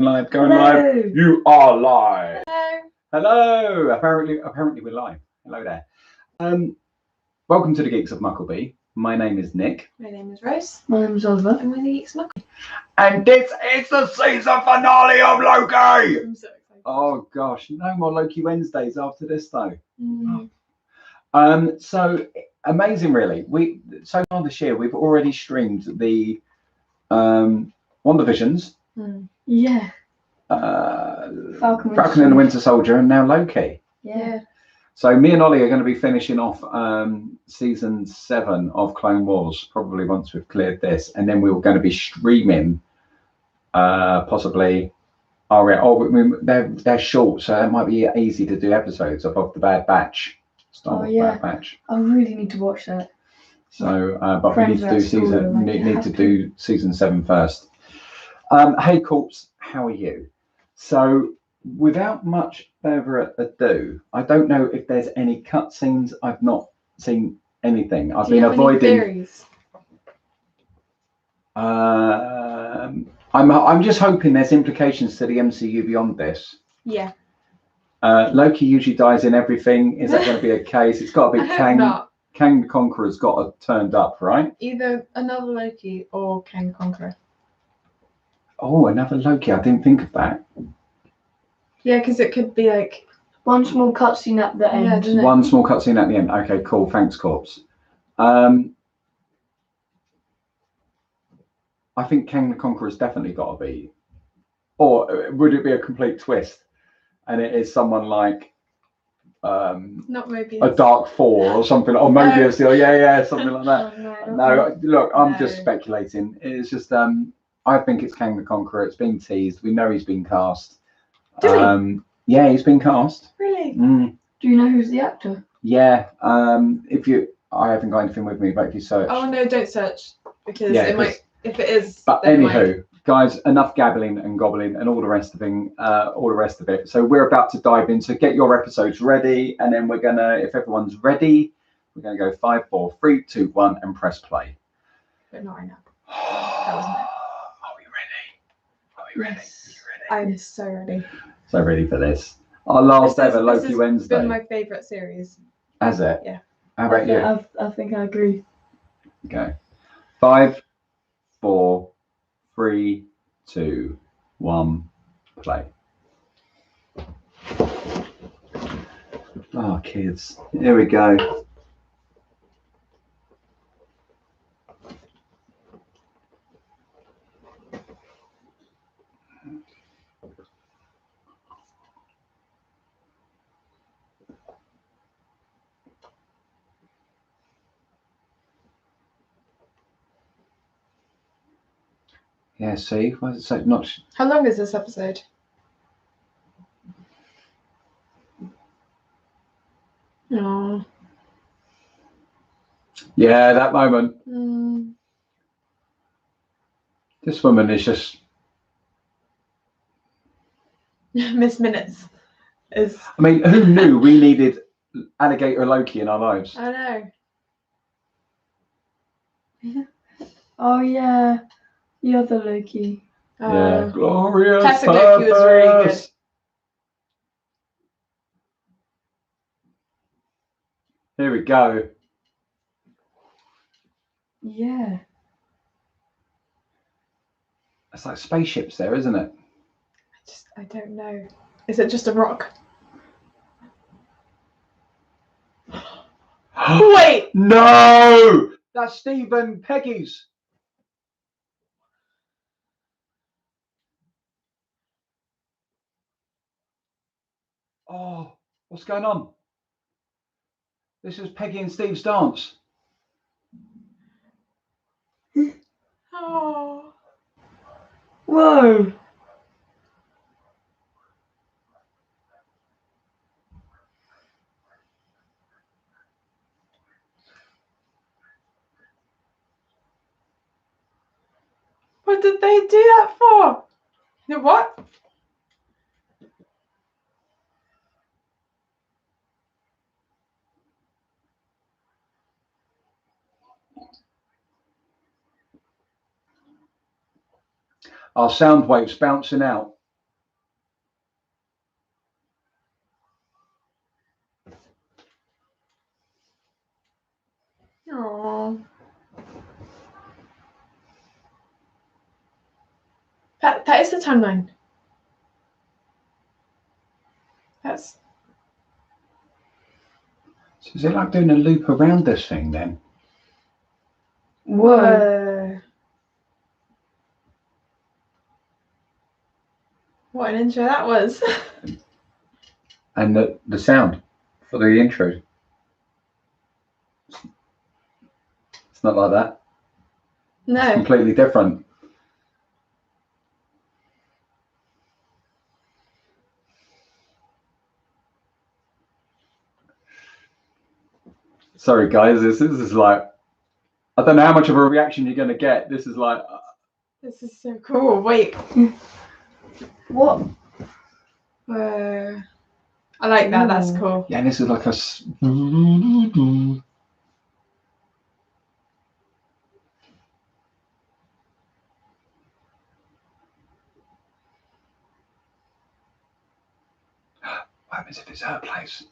Live, going Hello. live. You are live. Hello. Hello. Apparently we're live. Hello there. Welcome to the Geeks of Mucklebee. My name is Nick. My name is Rose. My name's Oliver. And we're the Geeks Mucklebee. And this is the season finale of Loki. I'm so excited. Oh gosh, no more Loki Wednesdays after this though. Mm. So amazing, really. So far this year we've already streamed the WandaVisions, Yeah. Falcon and the Winter Soldier, and now Loki. Yeah. So me and Ollie are going to be finishing off season 7 of Clone Wars, probably once we've cleared this, and then we're going to be streaming possibly. They're short, so it might be easy to do episodes of the Bad Batch. Bad Batch. I really need to watch that. So, but we need to do season 7 first. Hey, Corpse, how are you? So, without much further ado, I don't know if there's any cutscenes. I've not seen anything. I've been avoiding. I'm just hoping there's implications to the MCU beyond this. Yeah. Loki usually dies in everything. Is that going to be a case? It's got to be Kang. Kang the Conqueror's got to turned up, right? Either another Loki or Kang the Conqueror. Oh, another Loki. I didn't think of that. Yeah, because it could be like one small cutscene at the end. Yeah, one small cutscene at the end. Okay, cool. Thanks, Corpse. I think Kang the Conqueror's definitely got to be. Or would it be a complete twist? And it is someone like not Mobius. A Dark 4 or something, or Mobius, something like that. Oh, No, look, I'm just speculating. It's just I think it's Kang the Conqueror. It's been teased. We know he's been cast. Yeah, he's been cast. Really? Do you know who's the actor? Yeah. I haven't got anything with me, but if you search. Oh no, don't search because it might. If it is. But anywho, guys, enough gabbling and gobbling and all the rest of it. So we're about to dive in. So get your episodes ready, and then we're gonna, if everyone's ready, we're gonna go 5, 4, 3, 2, 1, and press play. But not right now. That wasn't it. Are we ready? Yes. I'm so ready. So ready for this. Our last ever Loki Wednesday. This has been my favourite series. Has it? Yeah. How about you? I think I agree. Okay. 5, 4, 3, 2, 1, play. Oh, kids. Here we go. Yeah, see? Why is it so not? How long is this episode? Oh. Yeah, that moment. Mm. This woman is just. Miss Minutes is. I mean, who knew we needed alligator Loki in our lives? I know. Oh yeah, the other Loki. Yeah, glorious Classic purpose. Loki was really good. Here we go. Yeah. It's like spaceships there, isn't it? I don't know. Is it just a rock? Wait! No! That's Stephen Peggy's. Oh, what's going on? This is Peggy and Steve's dance. Oh. Whoa. What did they do that for? What? Our sound waves bouncing out. Oh. That is the timeline. That's. So is it like doing a loop around this thing then? Whoa. What an intro that was. And the sound for the intro. It's not like that. It's No. completely different. Sorry guys, this is like, I don't know how much of a reaction you're going to get. This is like... This is so cool. Wait. What? I like that. That's Ooh. cool. Yeah, and this is like a... What happens if it's her place?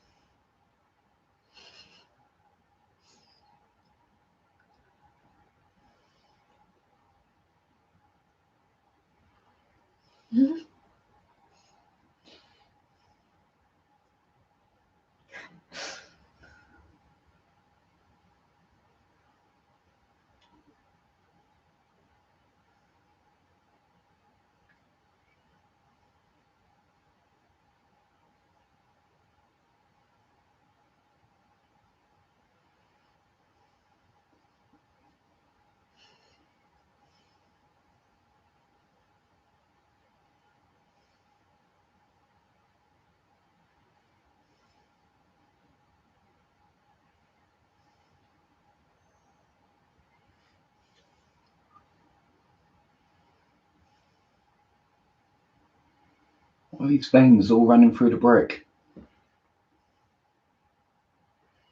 All these veins all running through the brick.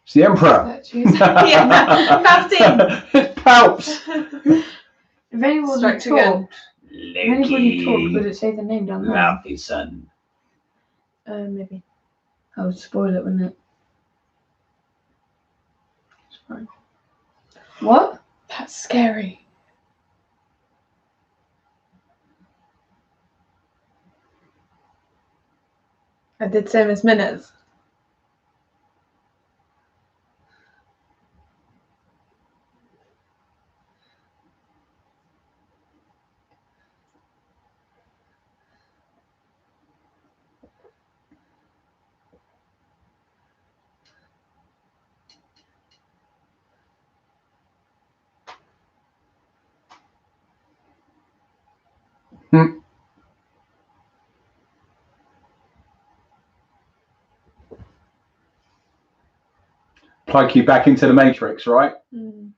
It's the Emperor. Yeah, Palpatine. It's Palps. If anyone Strikes talked, again. if anybody talked, would it say the name down there? Lovely son. Maybe. I would spoil it, wouldn't it? It's fine. What? That's scary. I did say Miss Minutes. Plug you back into the Matrix, right? Mm.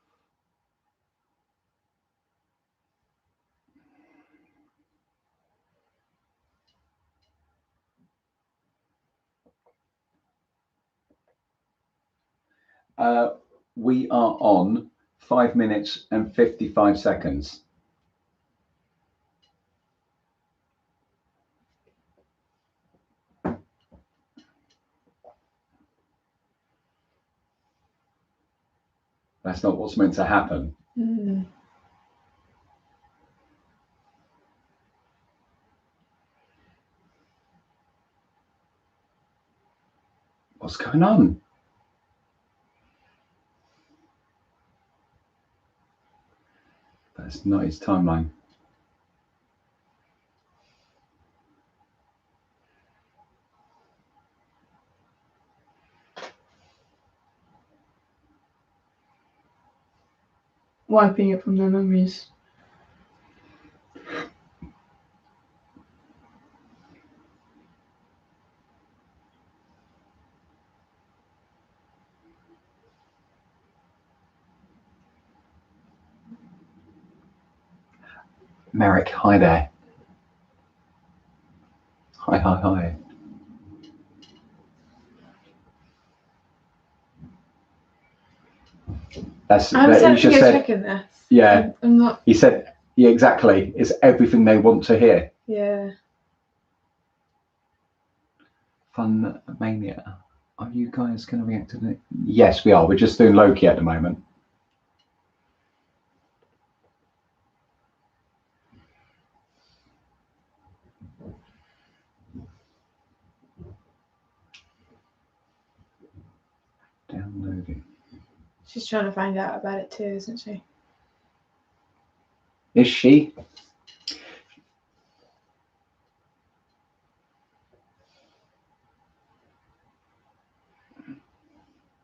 We are on 5 minutes and 55 seconds. That's not what's meant to happen. Mm. What's going on? That's not his timeline. Wiping it from their memories. Merrick, hi there. Hi. That's I'm that, he starting to just go said. checking this. Yeah, I'm not. he said. Yeah, exactly. It's everything they want to hear. Yeah. Fun Mania. Are you guys going to react to it? Yes, we are. We're just doing Loki at the moment. She's trying to find out about it too, isn't she? Is she?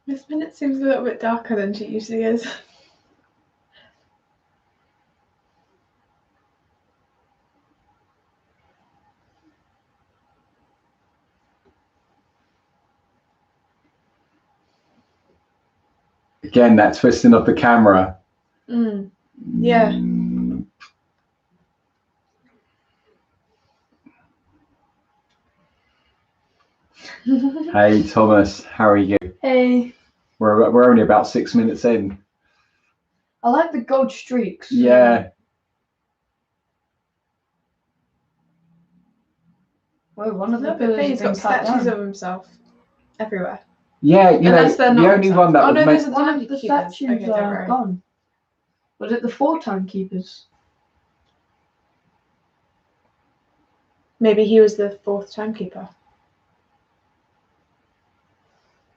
This minute seems a little bit darker than she usually is. Again, that twisting of the camera. Yeah. Hey, Thomas, how are you? Hey, We're only about 6 minutes in. I like the gold streaks. Yeah. Well, one of the Look, pillars he's has been got cut statues down. of himself everywhere. Yeah, you know, Unless they're the not only himself. one that Oh, would no, make... there's a One of the timekeepers. statues Okay, don't worry. are gone. Was it the 4 timekeepers? Maybe he was the 4th timekeeper.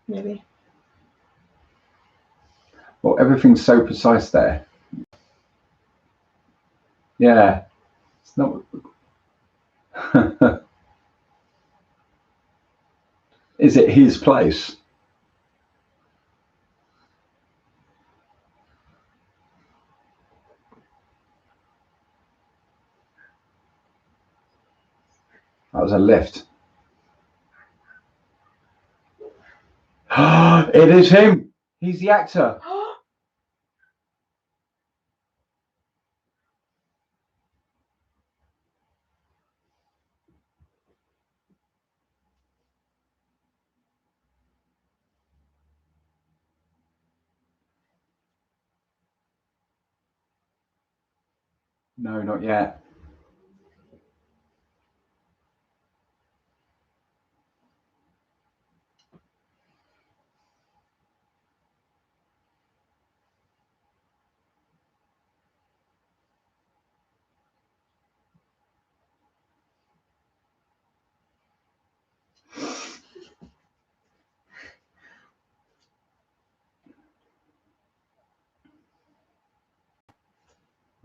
Maybe. Well, everything's so precise there. Yeah. It's not... Is it his place? That was a lift. It is him. He's the actor. No, not yet.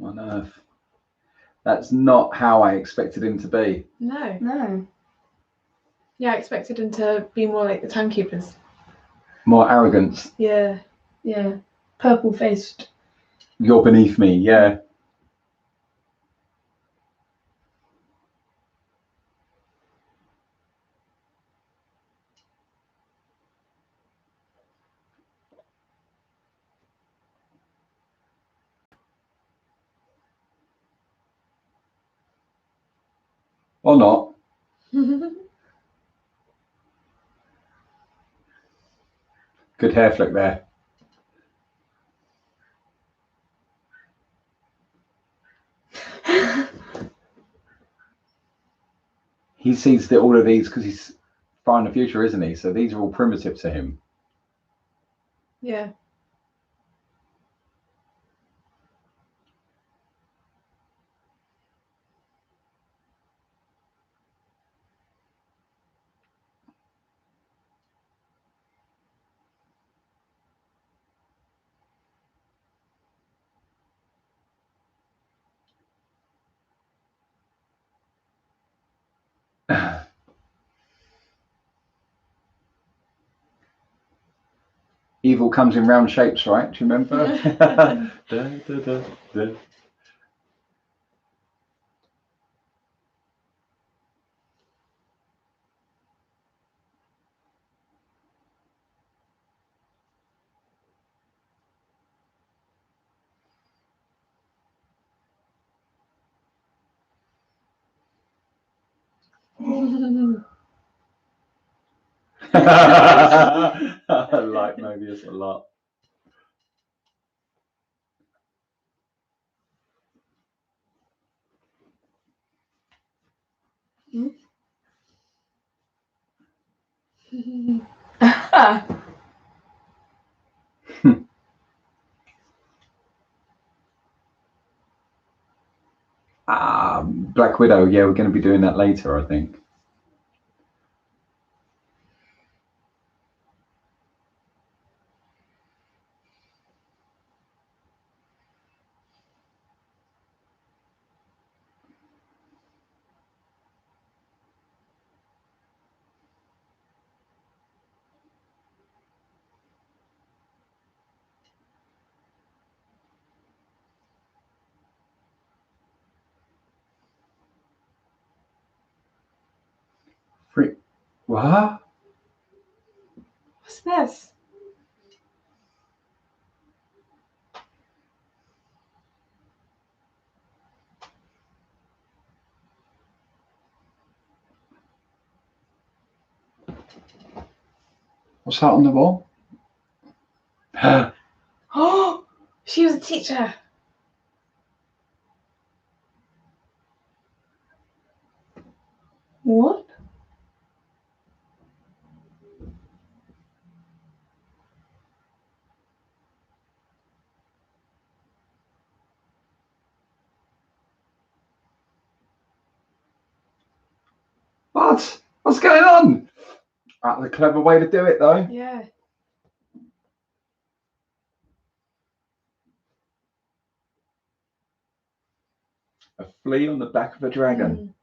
On Earth. That's not how I expected him to be. No. No. Yeah, I expected him to be more like the timekeepers. More arrogance. Yeah. Yeah. Purple faced. You're beneath me, yeah. Or not. Good hair flick there. He sees that all of these because he's far in the future, isn't he? So these are all primitive to him. Yeah. Evil comes in round shapes, right? Do you remember? Da, da, da, da. I like Mobius a lot. Black Widow. Yeah, we're going to be doing that later, I think. Free. What? What's this? What's that on the wall? Oh, she was a teacher. What? What? What's going on? That's a clever way to do it, though. Yeah. A flea on the back of a dragon.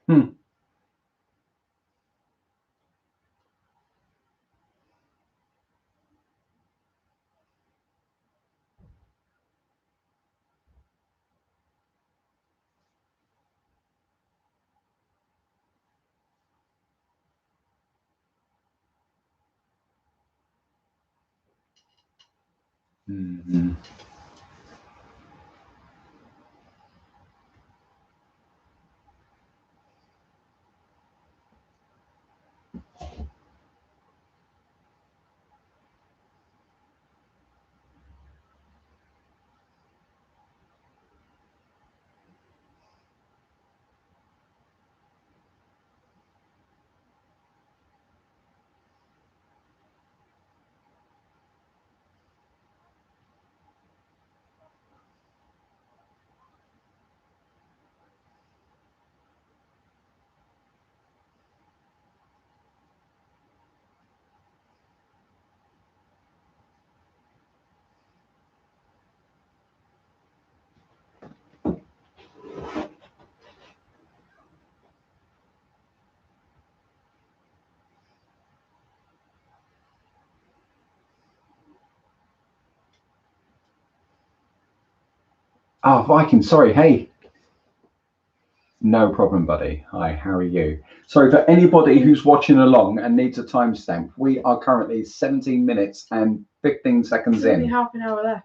Hmm. Mm-hmm. Oh, Viking, sorry. Hey. No problem, buddy. Hi, how are you? Sorry, for anybody who's watching along and needs a timestamp, we are currently 17 minutes and 15 seconds There's only in. half an hour left.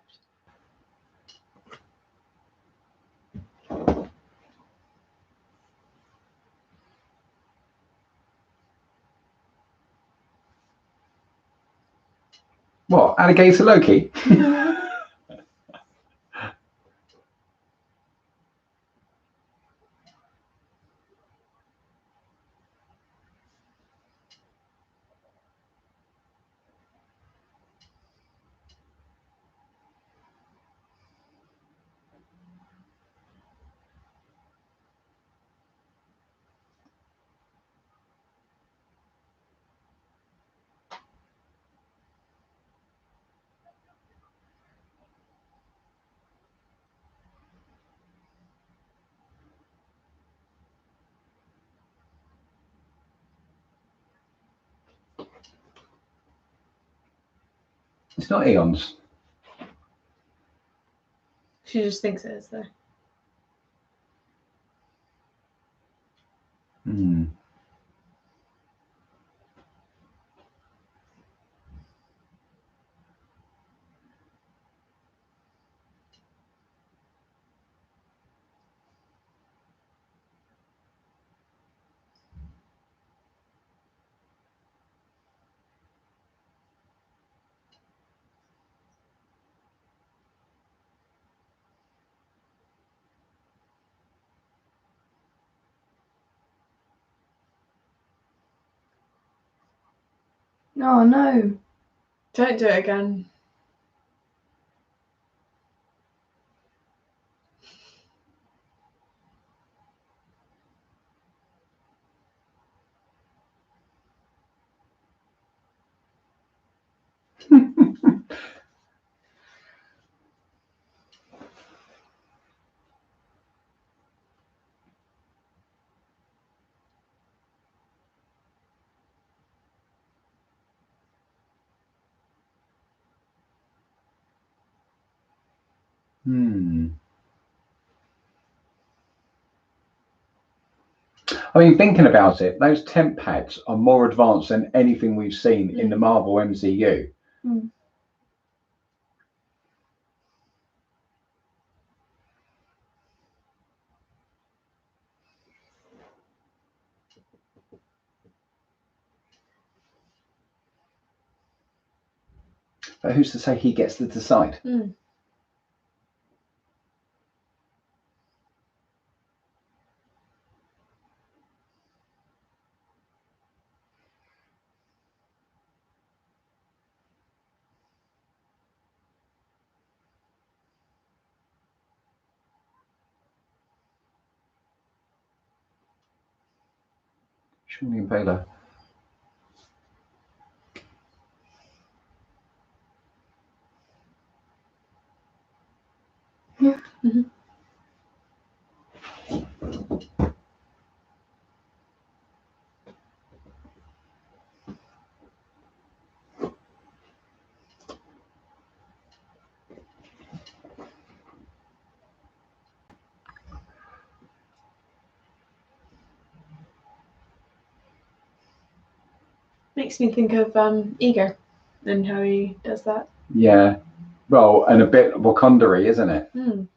What, Alligator Loki? It's not eons. She just thinks it is, though. Hmm. Oh no. Don't do it again. Hmm. I mean, thinking about it, those temp pads are more advanced than anything we've seen in the Marvel MCU. Mm. But who's to say he gets to decide? Mm. Surely Impaler. Yeah. Mhm. Makes me think of Ego and how he does that. Yeah. Well, and a bit Wakanda-y, isn't it? Mm.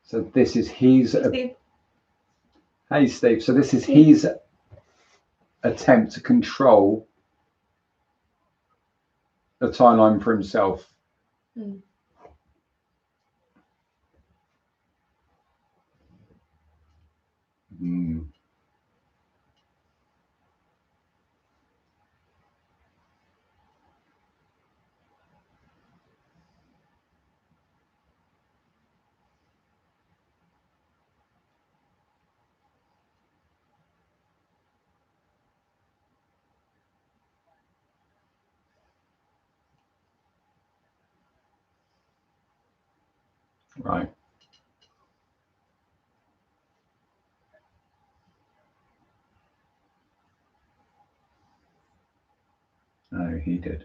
So this is his. Steve. Hey, Steve. So this is his attempt to control the timeline for himself. Mm. Mm. Right. Oh, he did.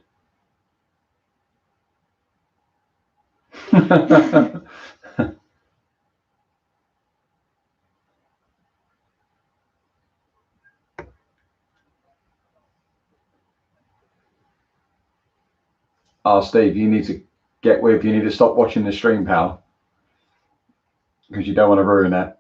Oh, Steve, you need to get with. You need to stop watching the stream, pal, because you don't want to ruin it.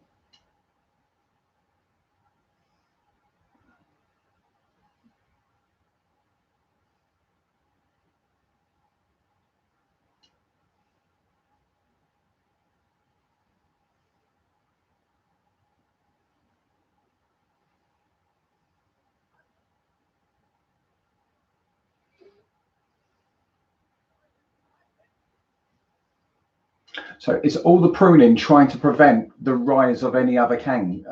So it's all the pruning trying to prevent the rise of any other Kang.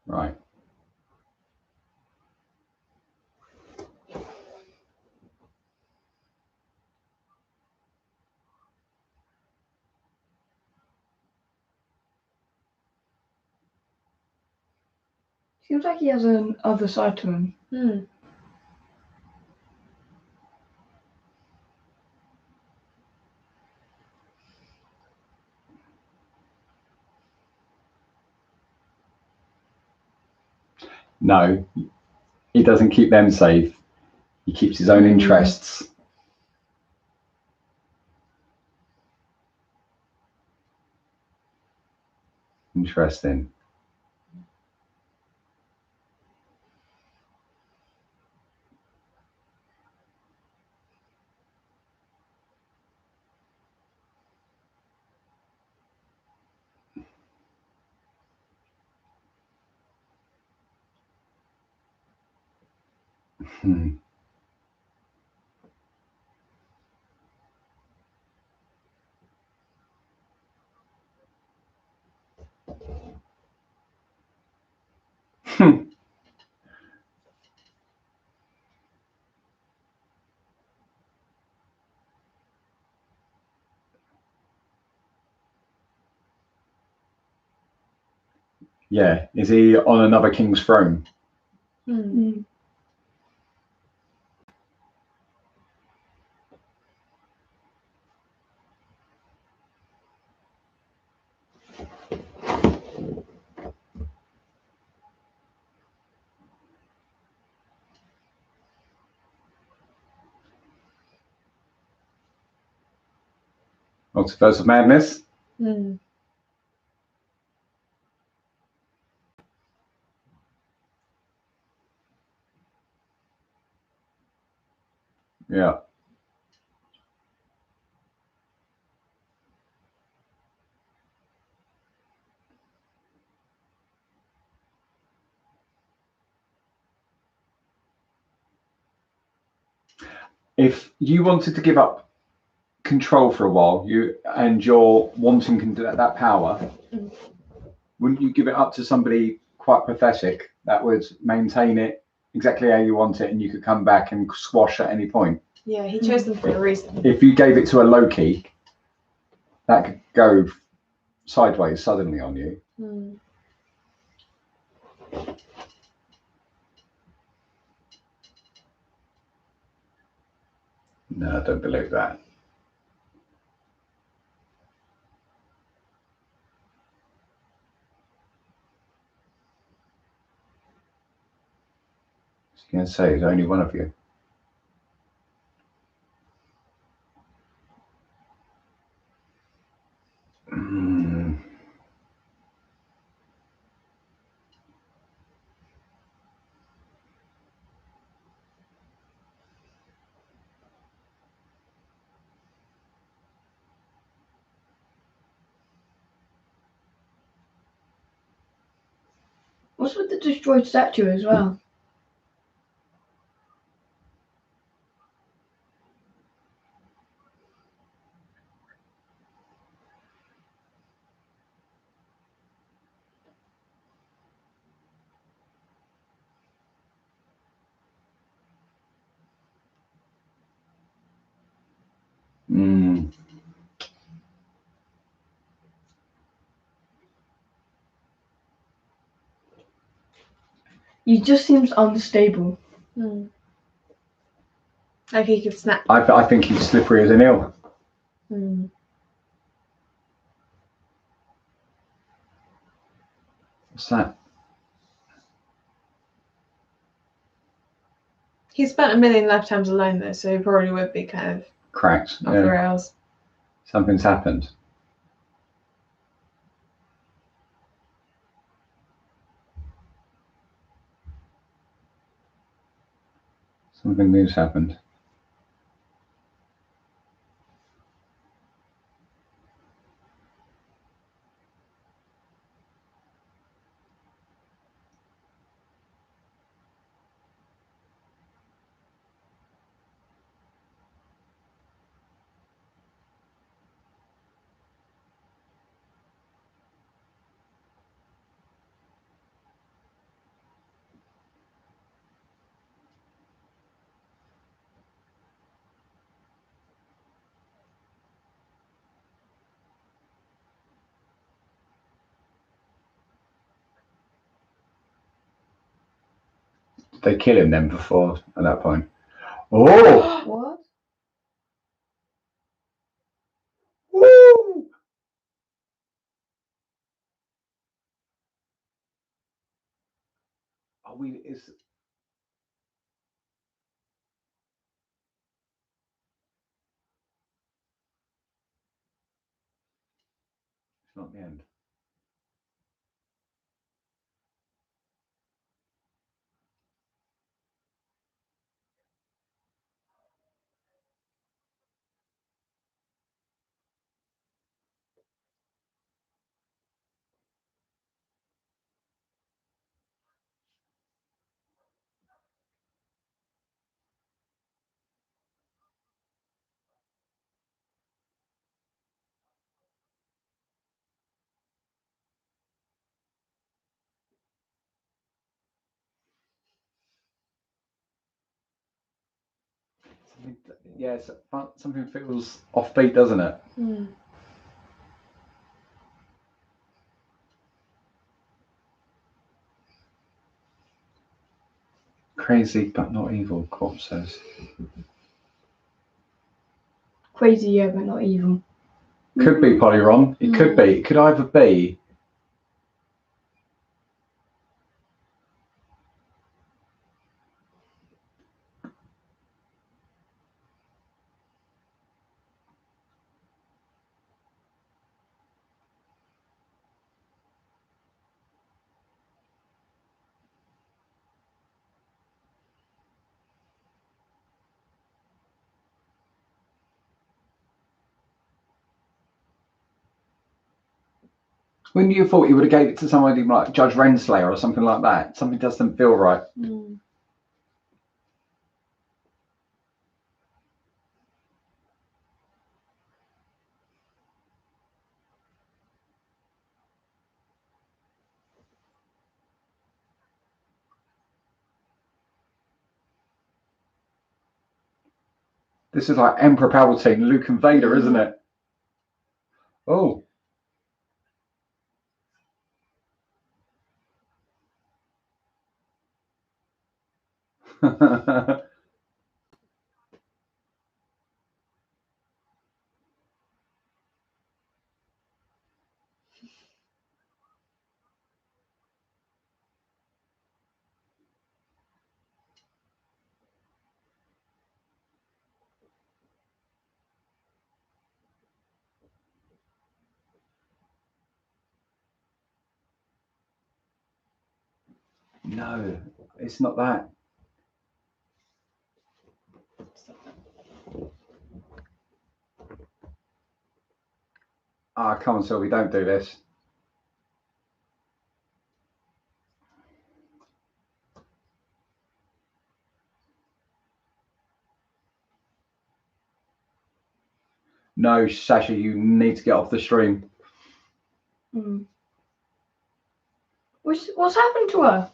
Right. Seems like he has an other side to him. No, he doesn't keep them safe. He keeps his own interests. Interesting. Hmm. Yeah, is he on another king's throne? Multiverse of Madness? Yeah. If you wanted to give up control for a while, you're wanting that power, wouldn't you give it up to somebody quite pathetic that would maintain it exactly how you want it, and you could come back and squash at any point? Yeah, he chose them for a reason. If you gave it to a Loki, that could go sideways suddenly on you. No, I don't believe that. I was going to say, there's only one of you. What's with the destroyed statue as well? He just seems unstable. Like he could snap. I think he's slippery as an eel. What's that? He spent a million lifetimes alone though, so he probably would be kind of Cracked. off the rails. Something's happened. Something new's happened. they kill him then before at that point? Oh! What? Woo! Are we? It's not the end. Yes, something feels offbeat, doesn't it? Hmm. Crazy but not evil, Corpse says. Crazy, yeah, but not evil. Could be Polyron. It could be. It could either be. Wouldn't you have thought you would have gave it to somebody like Judge Renslayer or something like that? Something doesn't feel right. Hmm. This is like Emperor Palpatine, Luke and Vader, isn't it? Oh. No, it's not that. Ah, come on, Sylvie, don't do this. No, Sasha, you need to get off the stream. Hmm. What's happened to her?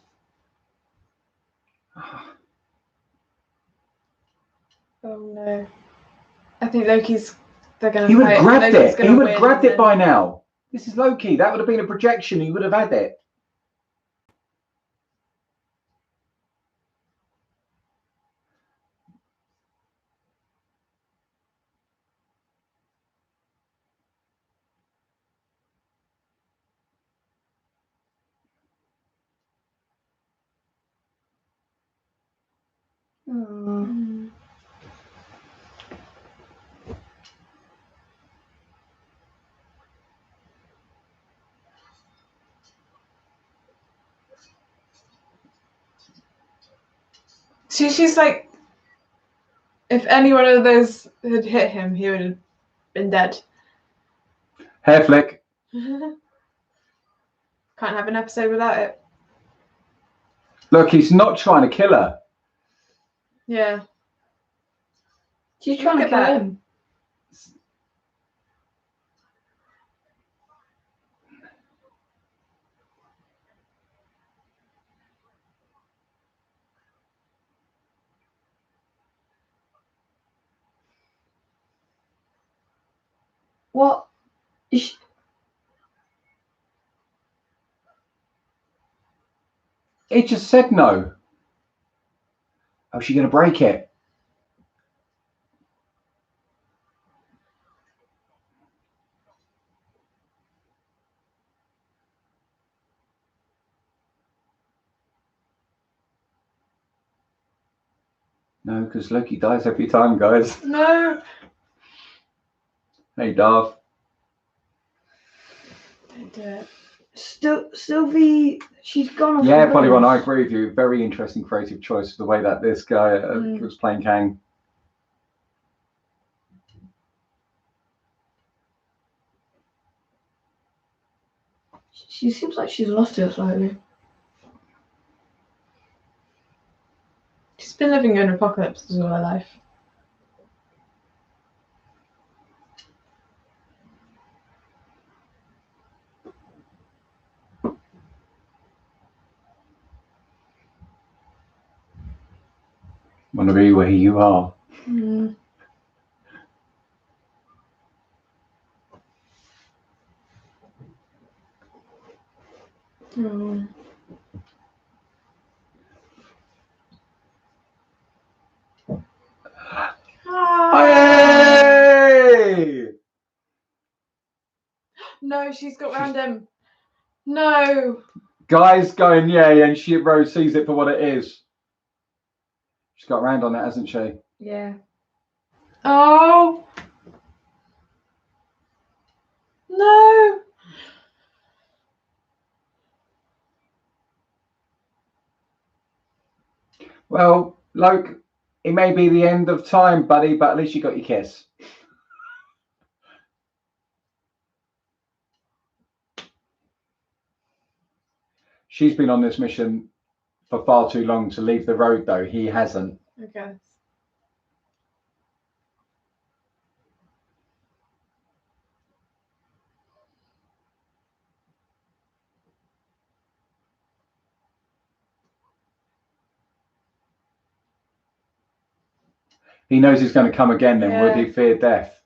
Oh no. I think Loki's. They're gonna. He would have fight. grabbed Loki's it. gonna He would have win, grabbed and it by now. This is Loki. That would have been a projection. He would have had it. Hmm. She's like, if any one of those had hit him, he would have been dead. Hair flick. Can't have an episode without it. Look, he's not trying to kill her. Yeah. She's trying to Look kill at that. him. What? Is He just said no. Oh, she's going to break it. No, because Loki dies every time, guys. No. Hey, Darth. Don't do it. Still, Sylvie, she's gone off. Yeah, the Polygon, I village. agree with you. Very interesting creative choice for the way that this guy was playing Kang. She seems like she's lost it slightly. She's been living in apocalypses all her life. Want to be where you are. Mm. Mm. Hey! No, she's got round him. No. Guy's going, yeah, and she Rose sees it for what it is. She's got round on it, hasn't she? Yeah. Oh. No. Well, Loki, it may be the end of time, buddy, but at least you got your kiss. She's been on this mission for far too long to leave the road, though. He hasn't. Okay. He knows he's going to come again, then would Yeah. he fear death?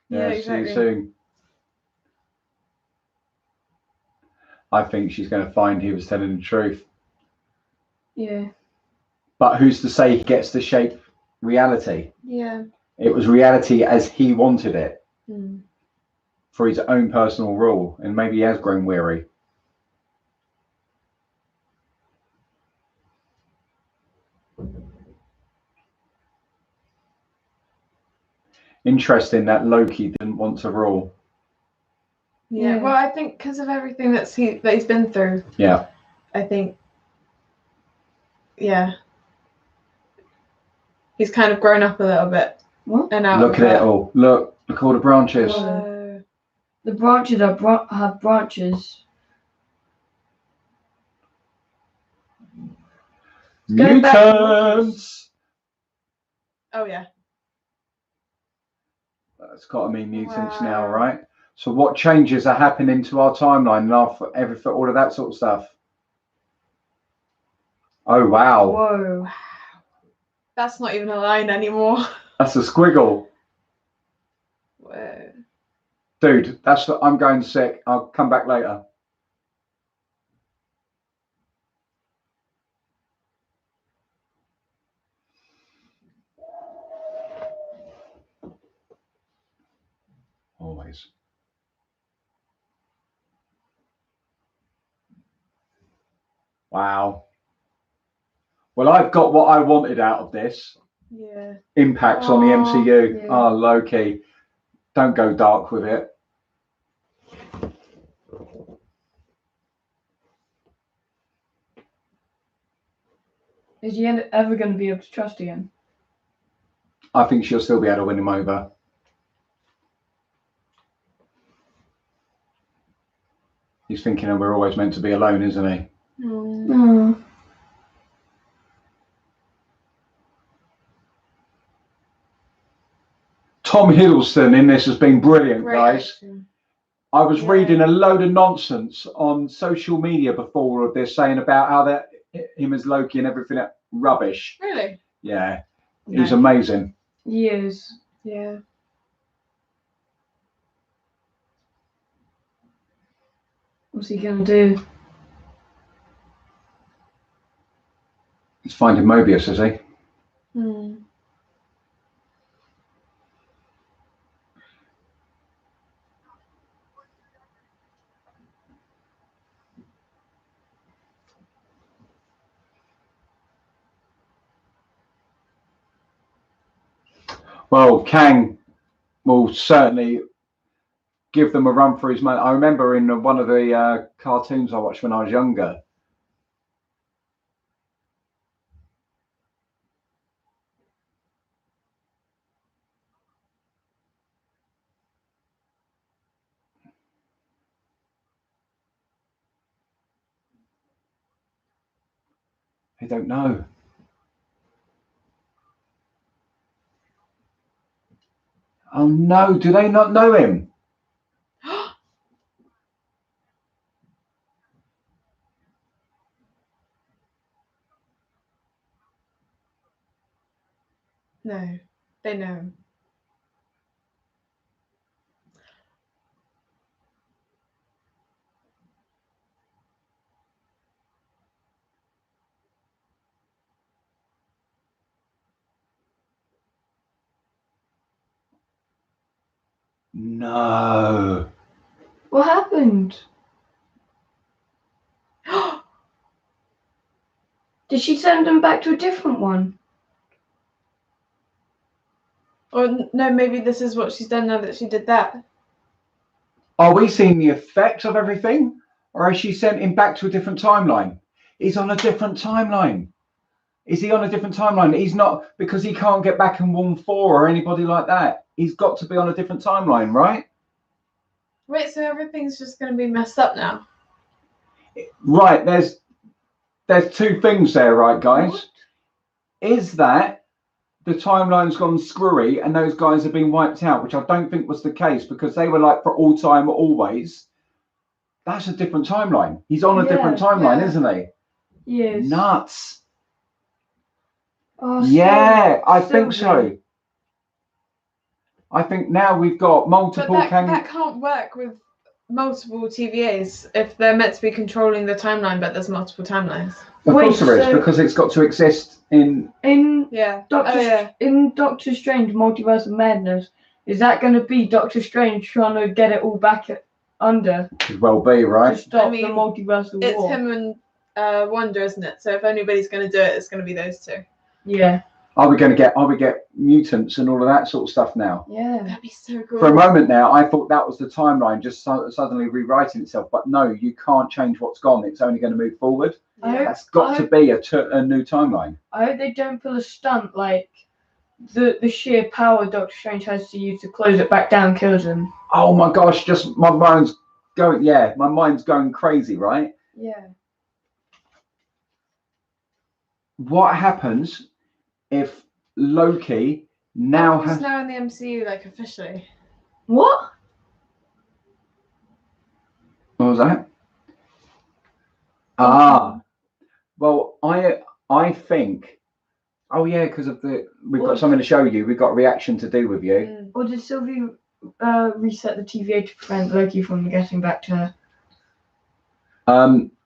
Yeah, See exactly. you soon. I think she's going to find he was telling the truth. Yeah. But who's to say he gets to shape reality? Yeah. It was reality as he wanted it Mm. for his own personal rule, and maybe he has grown weary. Interesting that Loki didn't want to rule. Yeah. Yeah. Well, I think because of everything that he's been through, Yeah. I think, yeah, he's kind of grown up a little bit. What? And out Look of at it that. all. Look at all the branches. Oh. The branches are have branches. Going back- Mutants! Oh yeah. That's got to mean mutants now, Wow. right? So what changes are happening to our timeline and everything, all of that sort of stuff? Oh, wow. Whoa. That's not even a line anymore. That's a squiggle. Whoa. Dude, I'm going sick. I'll come back later. Always. Wow. Well, I've got what I wanted out of this. Yeah. Impacts on the MCU. Yeah. Oh, Loki. Don't go dark with it. Is he ever going to be able to trust again? I think she'll still be able to win him over. He's thinking that we're always meant to be alone, isn't he? Oh. Tom Hiddleston in this has been brilliant, Great guys. action. I was Yeah. reading a load of nonsense on social media before all of this, saying about how that him as Loki and everything rubbish. Really? Yeah, No. he's amazing. He is. Yeah. What's he going to do? He's finding Mobius, is he? Hmm. Well, Kang will certainly give them a run for his money. I remember in one of the cartoons I watched when I was younger. I don't know. Oh no, do they not know him? No, they know him. No. What happened? Did she send them back to a different one? Or no, maybe this is what she's done now that she did that. Are we seeing the effects of everything? Or has she sent him back to a different timeline? He's on a different timeline. Is he on a different timeline? He's not, because he can't get back in 1-4 or anybody like that. He's got to be on a different timeline, right? Wait, so everything's just going to be messed up now? Right, there's two things there, right, guys? What? Is that the timeline's gone screwy and those guys have been wiped out, which I don't think was the case because they were like for all time, always. That's a different timeline. He's on a different timeline, isn't he? Yes. Nuts. Oh, Yeah, I so think so. weird. I think now we've got multiple But that can't work with multiple TVAs if they're meant to be controlling the timeline, but there's multiple timelines. Of Wait, course there is, so- because it's got to exist in. Yeah. In Doctor Strange Multiverse of Madness, is that going to be Doctor Strange trying to get it all back under Could well be, right? to stop I mean, the multiverse of It's war? him and Wanda, isn't it? So if anybody's going to do it, it's going to be those two. Yeah. Are we get mutants and all of that sort of stuff now? Yeah. That'd be so cool. For a moment now, I thought that was the timeline just suddenly rewriting itself. But no, you can't change what's gone. It's only going to move forward. Yeah. That's got to be a new timeline. I hope they don't pull a stunt like the sheer power Doctor Strange has to use to close it back down kills him. Oh my gosh, just my mind's going. Yeah, my mind's going crazy, right? Yeah. What happens if Loki now He's has? now in the MCU, like officially. What? What was that? Ah, well, I think. Oh yeah, because of we've got something to show you. We've got a reaction to do with you. Or did Sylvie reset the TVA to prevent Loki from getting back to her?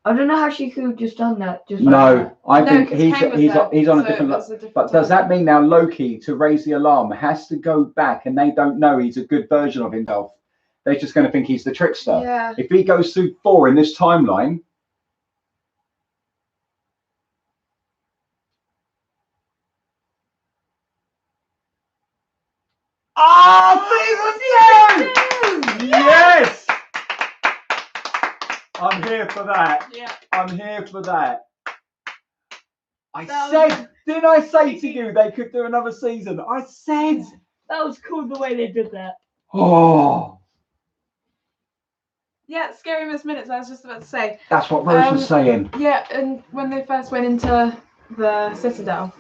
I don't know how she could have just done that. Just No, like that. I think 'cause he's Kang was he's there, he's on a so different. it was a different But does time. that mean now Loki, to raise the alarm, has to go back and they don't know he's a good version of himself? They're just going to think he's the trickster. Yeah. If he goes through 4 in this timeline. Season 2! Yes! I'm here for that. Yeah. I'm here for that. That was- Didn't I say to you they could do another season? I said. That was cool the way they did that. Oh, Yeah, Scary Miss Minutes, I was just about to say. that's what Rose was saying. Yeah, and when they first went into the Citadel,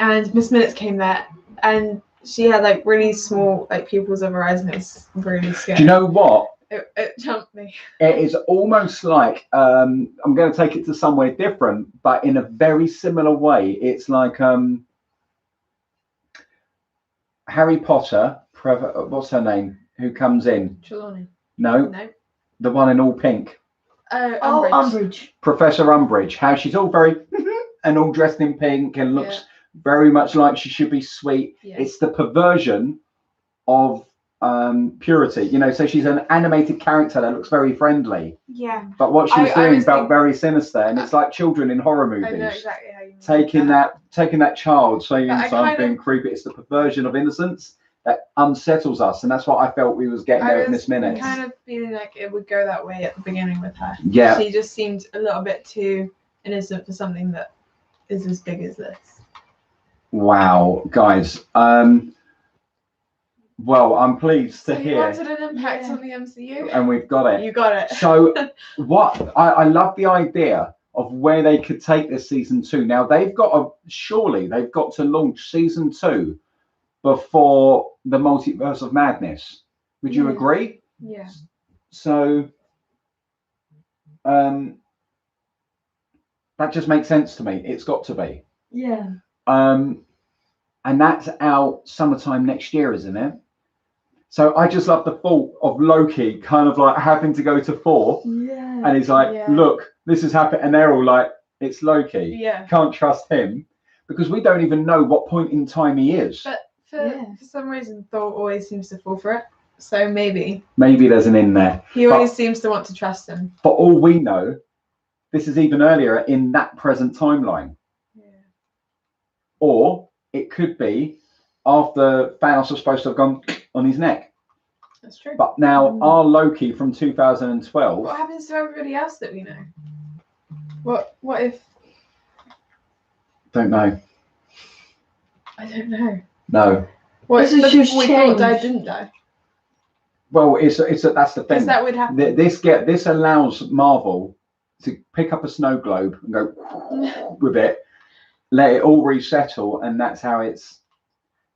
and Miss Minutes came there, and she had like really small like pupils of her eyes, and it was really scary. Do you know what? It jumped me. It is almost like I'm going to take it to somewhere different, but in a very similar way. It's like Harry Potter. What's her name? Who comes in? Trelawney. No, No. the one in all pink. Oh, Oh, Umbridge. Umbridge. Professor Umbridge. How she's all very and all dressed in pink and looks very much like she should be sweet. Yeah. It's the perversion of purity, you know. So she's an animated character that looks very friendly, but what she was doing felt very sinister, and it's like children in horror movies. I know exactly how you mean taking that child saying But I something creepy. It's the perversion of innocence that unsettles us, and that's what I felt we was getting there with Miss Minutes. Kind of feeling like it would go that way at the beginning with her. Yeah, she just seemed a little bit too innocent for something that is as big as this. Wow, guys. Well, I'm pleased to hear. You wanted an impact on the MCU, and we've got it. You got it. So, what I love the idea of where they could take this season 2. Now they've got to launch season 2 before the Multiverse of Madness. Would you agree? Yeah. So, that just makes sense to me. It's got to be. Yeah. And that's out summertime next year, isn't it? So I just love the thought of Loki kind of like having to go to Thor, and he's like, look, this has happened, and they're all like, it's Loki. Yeah. Can't trust him, because we don't even know what point in time he is. But for some reason, Thor always seems to fall for it. So maybe there's an in there. He always seems to want to trust him. For all we know, this is even earlier in that present timeline. Yeah. Or it could be after Thanos was supposed to have gone on his neck. That's true. But now our Loki from 2012. What happens to everybody else that we know? What if? Don't know. I don't know. No. What This if the is just people we thought died didn't die? Well, it's that's the thing. Because that would happen. This allows Marvel to pick up a snow globe and go with it, let it all resettle, and that's how it's.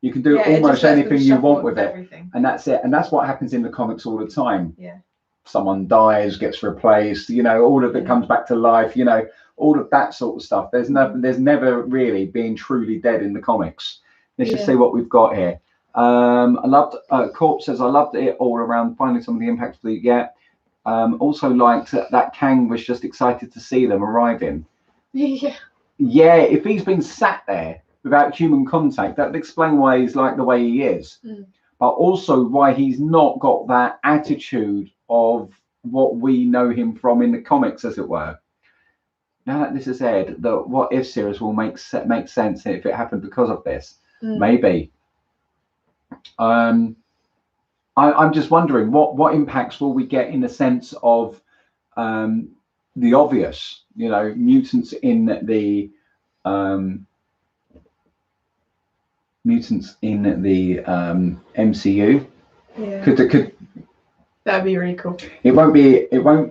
You can do almost anything you want with it, and that's it. And that's what happens in the comics all the time. Yeah. Someone dies, gets replaced. You know, all of it comes back to life. You know, all of that sort of stuff. There's never really being truly dead in the comics. Let's just see what we've got here. I loved Corp says I loved it all around. Finding some of the impacts that you get. Also liked that Kang was just excited to see them arriving. Yeah. Yeah, if he's been sat there without human contact, that would explain why he's like the way he is. But also why he's not got that attitude of what we know him from in the comics, as it were. Now that this is aired, the What If series will make sense if it happened because of this. Maybe. I'm just wondering what impacts will we get in the sense of the obvious, you know, mutants in the MCU. Yeah. Could That'd be really cool. It won't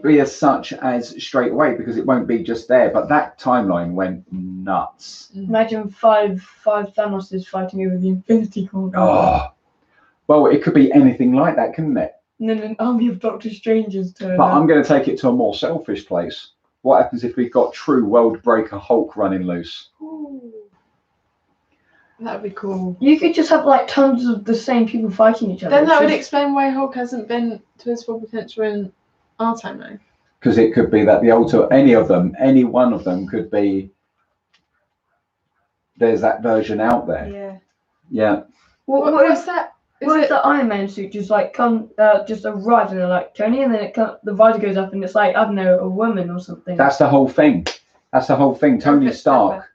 be as such as straight away, because it won't be just there. But that timeline went nuts. Imagine five Thanoses fighting over the Infinity Gauntlet. Oh, well, it could be anything like that, couldn't it? And then an army of Doctor Strangers turn But up. I'm going to take it to a more selfish place. What happens if we've got true world breaker Hulk running loose? Ooh. That'd be cool. You could just have like tons of the same people fighting each other. Then that would explain why Hulk hasn't been to his full potential in our timeline. Because it could be that any one of them could be. There's that version out there. Yeah. Yeah. What What's if that? what if the Iron Man suit just like just arrives and they're like Tony, and then the visor goes up and it's like, I don't know, a woman or something. That's the whole thing. Tony Stark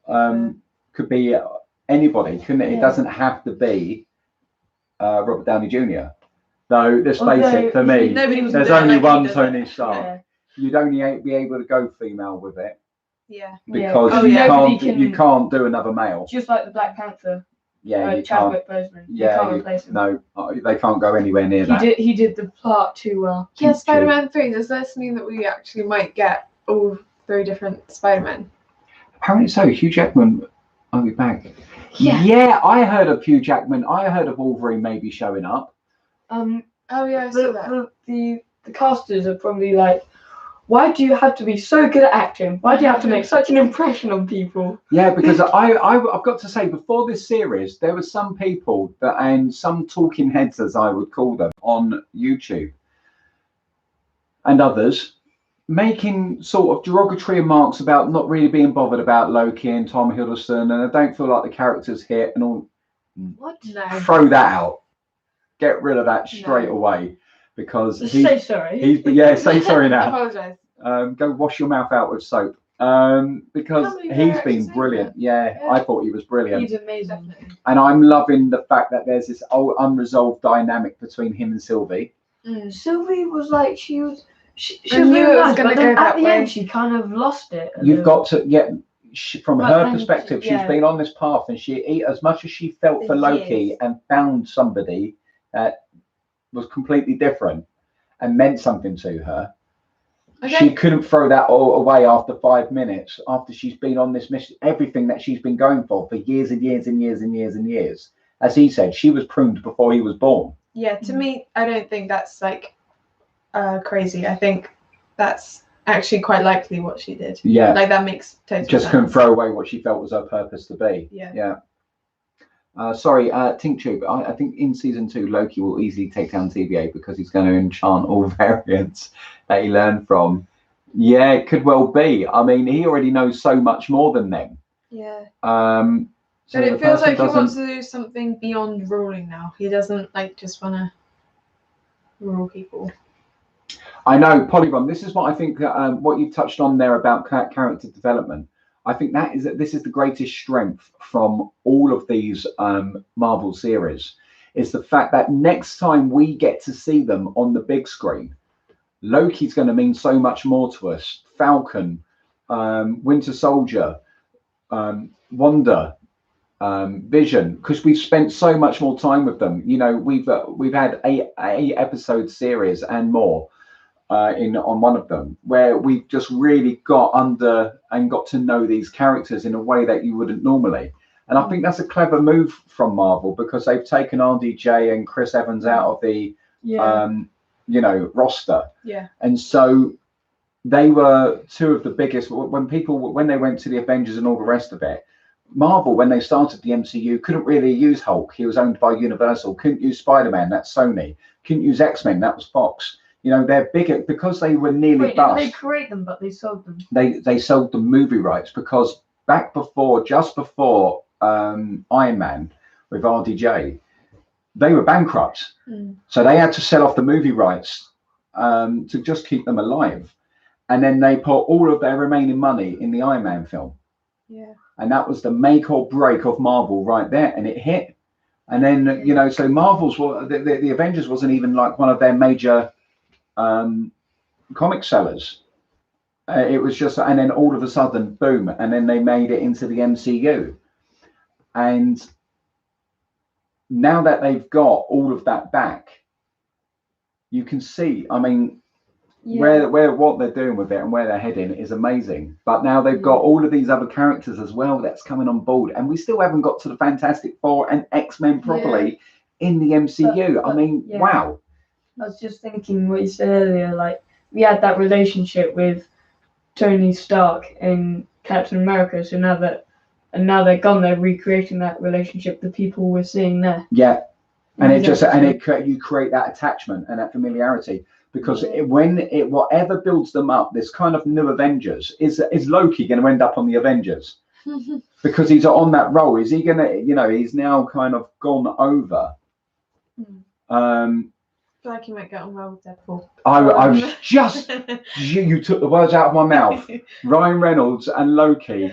could be anybody, couldn't it? It doesn't have to be Robert Downey Jr. Though, let's face it, for me, there's only one Tony Stark. Yeah. You'd only be able to go female with it. Yeah. Because you can't do another male. Just like the Black Panther. Yeah, you Chadwick can't. Boseman. Yeah, you can't replace him. No, they can't go anywhere near that. He did the part too well. Yeah, Spider-Man 3. Does this mean that we actually might get all 3 different Spider-Men? Apparently so. Hugh Jackman will be back. Yeah. Yeah, I heard of Hugh Jackman. I heard of Wolverine maybe showing up. Oh yeah, I saw that. The casters are probably like, why do you have to be so good at acting? Why do you have to make such an impression on people? Yeah, because I've got to say, before this series, there were some people and some talking heads, as I would call them, on YouTube, and others making sort of derogatory remarks about not really being bothered about Loki and Tom Hiddleston, and I don't feel like the characters hit and all. What? No. Throw that out. Get rid of that straight away, because Just say sorry. say sorry now. Apologise. Go wash your mouth out with soap. Because How many he's directors been say brilliant. that? Yeah, Yeah. I thought he was brilliant. He's amazing. Definitely. And I'm loving the fact that there's this old unresolved dynamic between him and Sylvie. Sylvie was like, she was I knew really it was nice, gonna but go then that at the way. end she kind of lost it. You've got to from But her then perspective, she- she's yeah. been on this path, and as much as she felt for For Loki years. and found somebody that was completely different and meant something to her, she couldn't throw that all away after 5 minutes, after she's been on this mission, everything that she's been going for years and years and years and years and years. As he said, she was pruned before he was born. Yeah, to me, I don't think that's like crazy. I think that's actually quite likely what she did. Yeah. Like that makes total Just sense. couldn't throw away what she felt was her purpose to be. Yeah. Sorry, Tinktube. I think in season 2, Loki will easily take down TVA because he's going to enchant all variants that he learned from. Yeah, it could well be. I mean, he already knows so much more than them. Yeah. So But the it feels person like he wants doesn't- to do something beyond ruling now. He doesn't like just want to rule people. I know, Polygon. This is what I think. What you touched on there about character development. I think this is the greatest strength from all of these Marvel series, is the fact that next time we get to see them on the big screen, Loki's going to mean so much more to us. Falcon, Winter Soldier, Wanda, Vision, because we've spent so much more time with them. You know, we've had eight episode series and more. On one of them, where we've just really got under and got to know these characters in a way that you wouldn't normally. And I think that's a clever move from Marvel, because they've taken RDJ and Chris Evans out of the roster. Yeah. And so they were two of the biggest when they went to the Avengers and all the rest of it. Marvel, when they started the MCU, couldn't really use Hulk. He was owned by Universal. Couldn't use Spider-Man. That's Sony. Couldn't use X-Men. That was Fox. You know, they're bigger because they were nearly bust. Didn't they create them, but they sold them? They sold the movie rights, because just before Iron Man with RDJ, they were bankrupt. So they had to sell off the movie rights to just keep them alive. And then they put all of their remaining money in the Iron Man film. Yeah. And that was the make or break of Marvel right there. And it hit. And then, so Marvel's, the Avengers wasn't even like one of their major comic sellers. It was just, and then all of a sudden, boom, and then they made it into the MCU. And now that they've got all of that back, you can see, I mean, where what they're doing with it and where they're heading is amazing. But now they've got all of these other characters as well that's coming on board, and we still haven't got to the Fantastic Four and X-Men properly in the MCU. I mean, wow. I was just thinking what you said earlier, like we had that relationship with Tony Stark and Captain America, so now they're gone, they're recreating that relationship, the people we're seeing there. Yeah. And you create that attachment and that familiarity, because whatever builds them up, this kind of new Avengers, is Loki going to end up on the Avengers? Because he's on that role. Is he going to, he's now kind of gone over. I feel like you might get on well with Deadpool. I was just you took the words out of my mouth. Ryan Reynolds and Loki.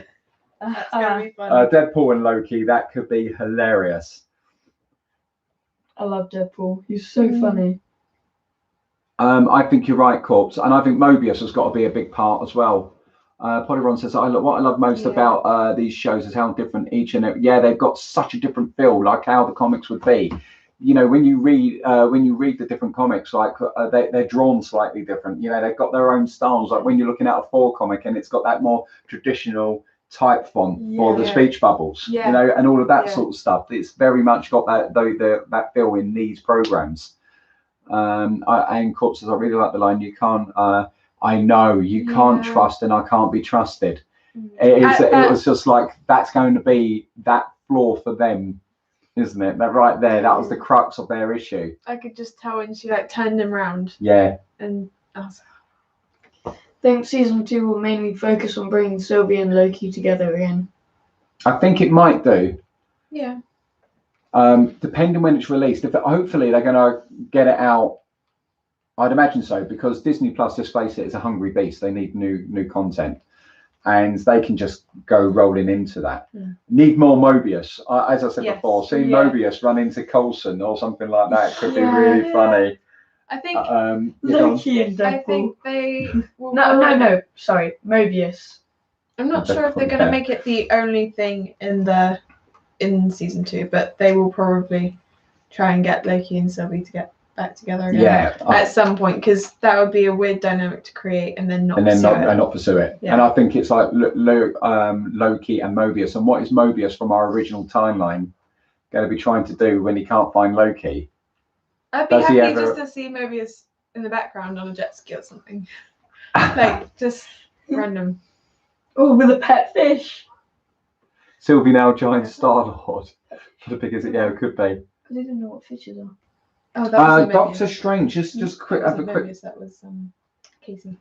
That's gonna be fun. Deadpool and Loki, that could be hilarious. I love Deadpool. He's so funny. I think you're right, Corpse, and I think Mobius has got to be a big part as well. Polyron says, what I love most about these shows is how different each and they've got such a different feel, like how the comics would be. When you read the different comics, like they're drawn slightly different. They've got their own styles. Like when you're looking at a Thor comic, and it's got that more traditional type font for the speech bubbles, and all of that sort of stuff. It's very much got that feel in these programs. And Corpse says, I really like the line, you can't I know you can't trust and I can't be trusted. It was just like, that's going to be that flaw for them, isn't it? That right there, that was the crux of their issue. I could just tell when she turned him round. Yeah. And I was think season 2 will mainly focus on bringing Sylvie and Loki together again. I think it might do. Yeah. Depending when it's released. Hopefully they're going to get it out. I'd imagine so, because Disney Plus, just face it, is a hungry beast. They need new content, and they can just go rolling into that. Need more Mobius. As I said before, seeing Mobius run into Coulson or something like that could be really funny. I think Loki and Deadpool. I think they will No. Sorry, Mobius. I'm not sure if they're going to make it the only thing in season 2, but they will probably try and get Loki and Sylvie to get back together again at some point, because that would be a weird dynamic to create and then not pursue it. And I think it's like Loki and Mobius. And what is Mobius from our original timeline going to be trying to do when he can't find Loki? I'd be happy just to see Mobius in the background on a jet ski or something. Like, just random. Oh, with a pet fish. Sylvie now giant Star-Lord. For the biggest, it could be. I didn't know what fishes are. Oh, that was Doctor Strange. Just quick. Have a quick. That was Casey.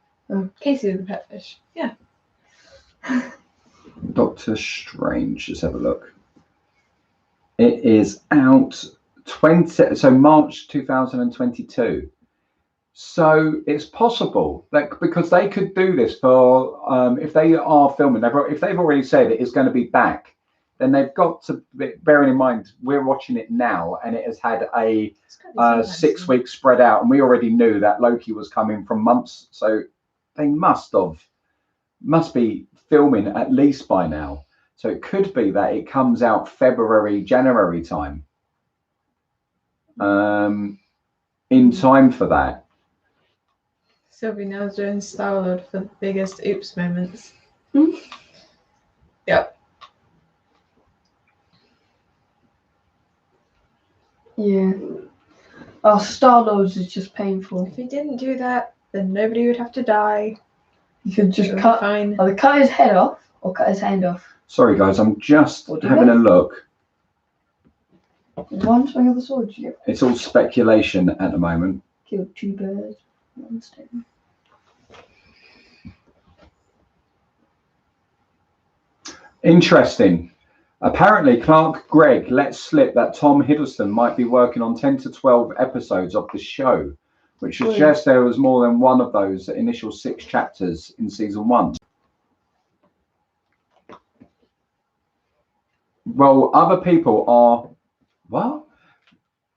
Casey with the pet fish. Yeah. Doctor Strange. Just have a look. It is out March 2022. So it's possible that, because they could do this for if they are filming, if they've already said it is going to be back, then they've got to bearing in mind we're watching it now and it has had a 6 week spread out, and we already knew that Loki was coming from months, so they must be filming at least by now. So it could be that it comes out February, January time. In time for that. Sylvie now's doing Star-Lord for the biggest oops moments. Yep. Yeah. Oh, Star-Lord is just painful. If he didn't do that, then nobody would have to die. You could just either cut his head off or cut his hand off. Sorry guys, I'm just having a look. One swing of the sword, you get. It's all speculation at the moment. Killed 2 birds. One stone. Interesting. Apparently, Clark Gregg let slip that Tom Hiddleston might be working on 10 to 12 episodes of the show, which suggests there was more than one of those initial 6 chapters in season 1. Well, other people are... What?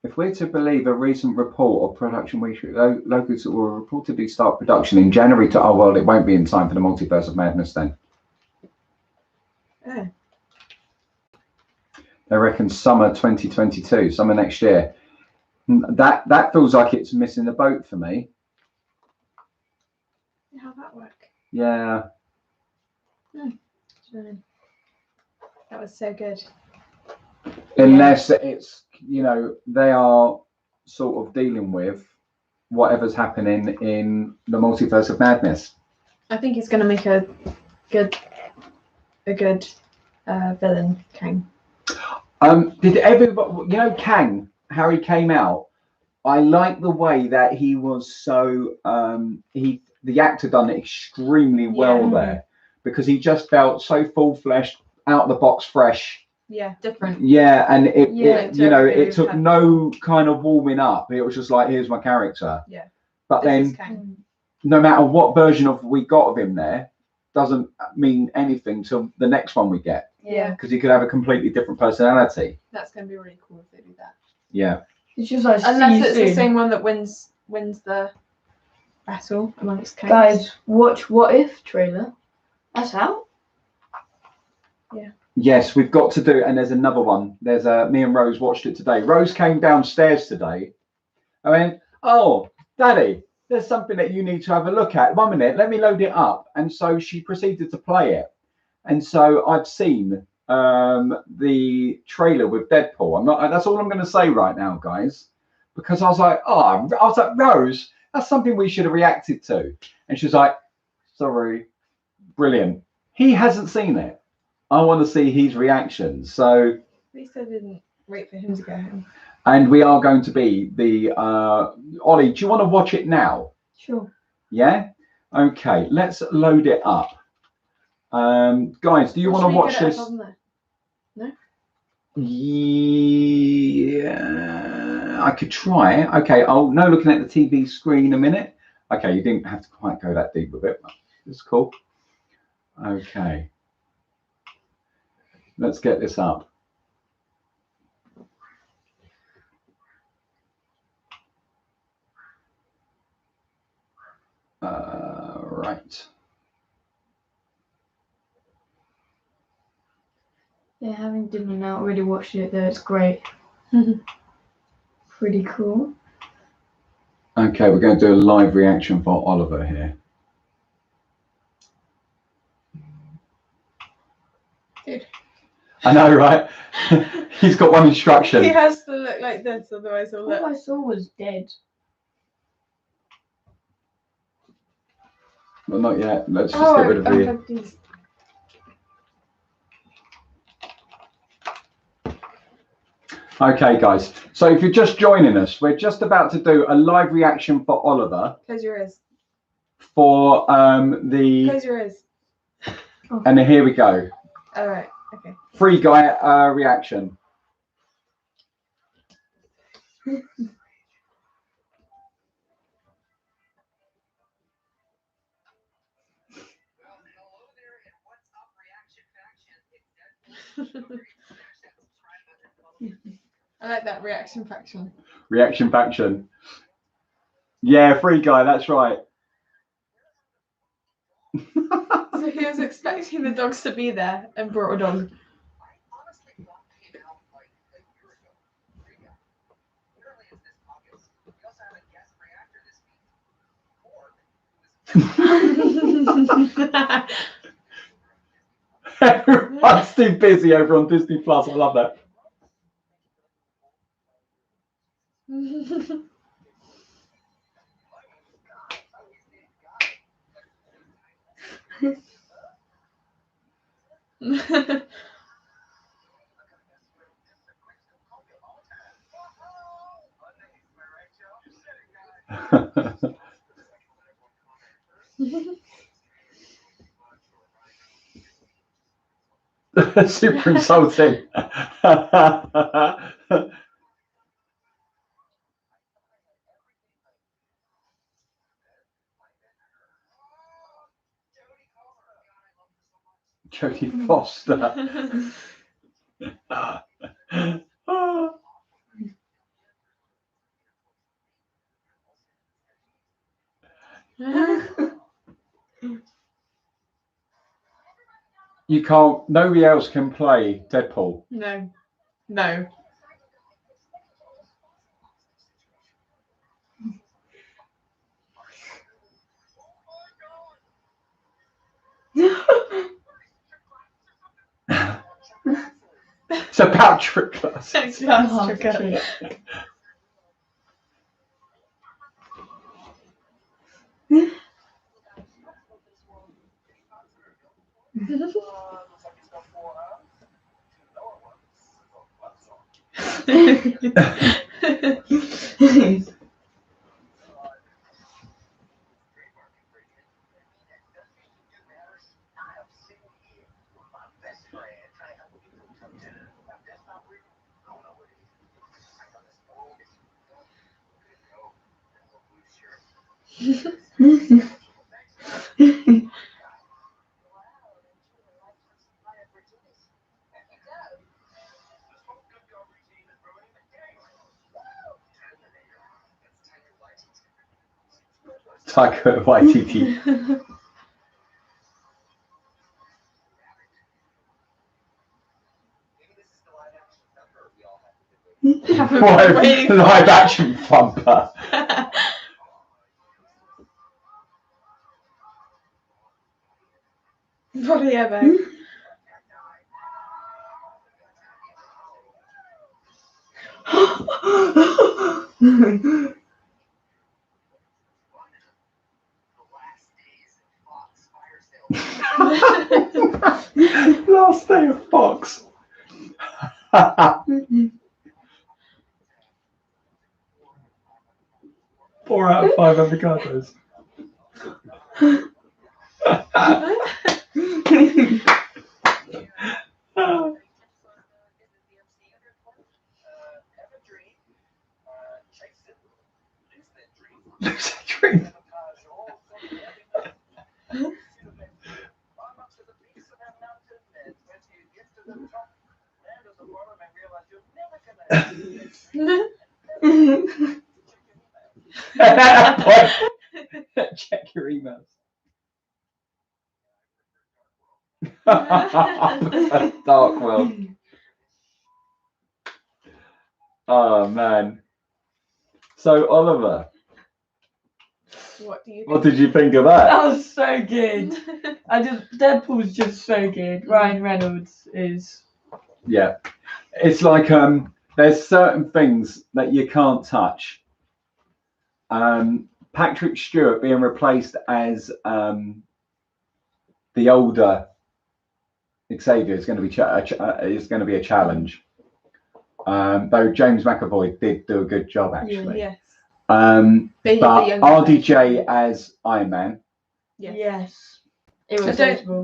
If we're to believe a recent report of production week, Loki will reportedly start production in January to... Oh, well, it won't be in time for the Multiverse of Madness then. Oh. They reckon summer 2022, summer next year. That feels like it's missing the boat for me. How'd that work? Yeah. That was so good. Unless it's, they are sort of dealing with whatever's happening in the Multiverse of Madness. I think he's going to make a good villain, Kang. Did everybody, Kang, how he came out? I like the way that he was so, the actor done it extremely well there, because he just felt so full-fleshed, out the box, fresh. Yeah, different. Yeah, and it took no kind of warming up. It was just like, here's my character. Yeah. But then, no matter what version of we got of him there, doesn't mean anything till the next one we get. Yeah. Because he could have a completely different personality. That's going to be really cool if they do that. Yeah. It's just like, unless it's the same one that wins the battle amongst Kangs. Guys, watch What If trailer. That's out. Yeah. Yes, we've got to do, and there's another one. There's me and Rose watched it today. Rose came downstairs today. I went, oh, Daddy, there's something that you need to have a look at. 1 minute, let me load it up. And so she proceeded to play it. And so I've seen the trailer with Deadpool. That's all I'm going to say right now, guys, because I was like, Rose, that's something we should have reacted to. And she was like, sorry, brilliant. He hasn't seen it. I want to see his reaction. So at least I didn't wait for him to go home. And we are going to be the Ollie, do you want to watch it now? Sure. Yeah. Okay, let's load it up. Guys, do you want to watch this? No? Yeah, I could try. Okay, I'll no looking at the TV screen a minute. Okay, you didn't have to quite go that deep with it. It's cool. Okay. Let's get this up. Right. Yeah, having dinner now, already watched it though, it's great. Pretty cool. Okay, we're going to do a live reaction for Oliver here. Dude. I know, right? He's got one instruction. He has to look like this, otherwise he'll look. All I saw was dead. Well, not yet. Let's just get rid of the... Okay, guys. So if you're just joining us, we're just about to do a live reaction for Oliver. Close your ears. For the... Close your ears. And here we go. All right. Okay. Free guy reaction. I like that reaction faction. Reaction faction. Yeah, free guy, that's right. So he was expecting the dogs to be there and brought a dog. Everyone's too busy over on Disney Plus. I love that. Super insulting. Jodie Foster. You can't, nobody else can play Deadpool. No. No. It's about trick class. Taika Waititi. Live action thumper. Body airbag. Last day of Fox. 4 out of 5 avocados. Dream. At that point, check your emails. Dark world. Oh man. So Oliver, what did you think of that? That was so good. Deadpool's just so good. Ryan Reynolds is. Yeah, it's like there's certain things that you can't touch. Patrick Stewart being replaced as the older Xavier is going to be a challenge. Though James McAvoy did do a good job actually. Yes. But RDJ as Iron Man. Yes. It was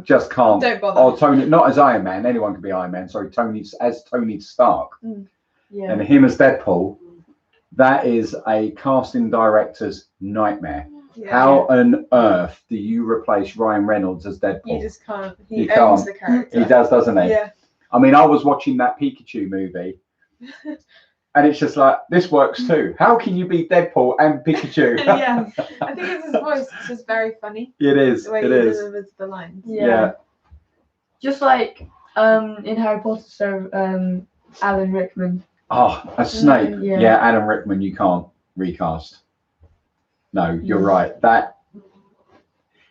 just can't. Don't bother. Or Tony, not as Iron Man. Anyone can be Iron Man. Sorry, Tony Stark. Yeah. And him as Deadpool. That is a casting director's nightmare. Yeah. How on earth do you replace Ryan Reynolds as Deadpool? You just can't. He owns the character. He does, doesn't he? Yeah. I mean, I was watching that Pikachu movie, and it's just like, this works too. How can you be Deadpool and Pikachu? Yeah, I think it's his voice. It's just very funny. It is. The way he delivers the lines. Yeah. Just like in Harry Potter, so Alan Rickman. Oh, as Snape. Yeah, Alan Rickman, you can't recast. No, you're right. That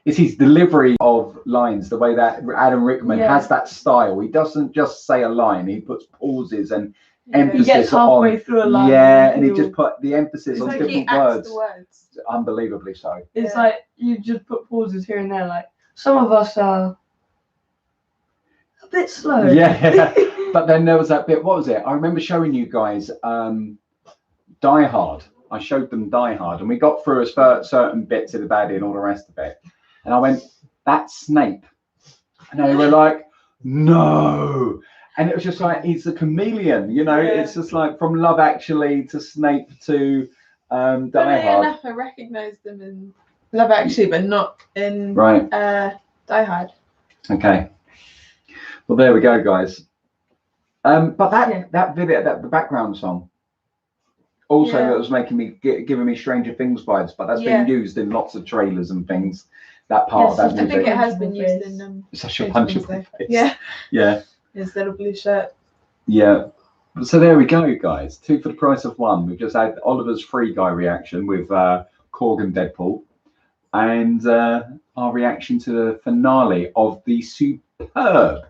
is his delivery of lines, the way that Alan Rickman has that style. He doesn't just say a line, he puts pauses and emphasis. He gets halfway through a line. Yeah, and he just put the emphasis on like different words. The words. Unbelievably so. It's like you just put pauses here and there. Like some of us are a bit slow. Yeah. But then there was that bit, what was it? I remember showing you guys Die Hard. I showed them Die Hard, and we got through a certain bits of the baddie and all the rest of it. And I went, that's Snape. And they were like, no. And it was just like, he's a chameleon, you know? It's just like from Love Actually to Snape to Die Hard. Enough, I recognised them in Love Actually, but not in Die Hard. Okay. Well, there we go, guys. But that video, the background song, also that was making me giving me Stranger Things vibes. But that's been used in lots of trailers and things. That part of that music. I think it has been used in such a punchable face. Yeah. Yeah. His little blue shirt. Yeah. So there we go, guys. 2 for the price of 1. We've just had Oliver's Free Guy reaction with Korg and Deadpool, and our reaction to the finale of the superb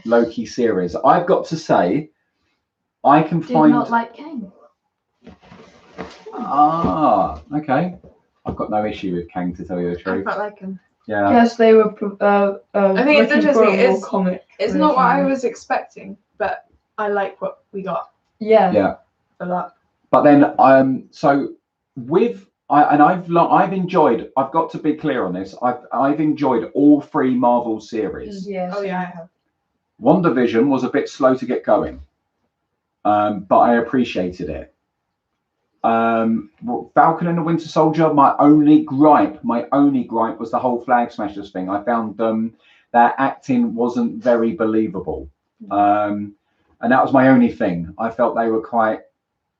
Loki series. I've got to say, I can find. Not like Kang. Okay. I've got no issue with Kang, to tell you the truth. I quite like him. Yeah. Yes, they were. I think it's interesting. It's not what I was. was expecting, but I like what we got. Yeah. A lot. But then, so with. I've enjoyed. I've got to be clear on this. I've enjoyed all 3 Marvel series. Yes. Oh yeah, I have. WandaVision was a bit slow to get going, but I appreciated it. Falcon and the Winter Soldier. My only gripe was the whole Flag Smashers thing. I found their acting wasn't very believable, and that was my only thing. I felt they were quite.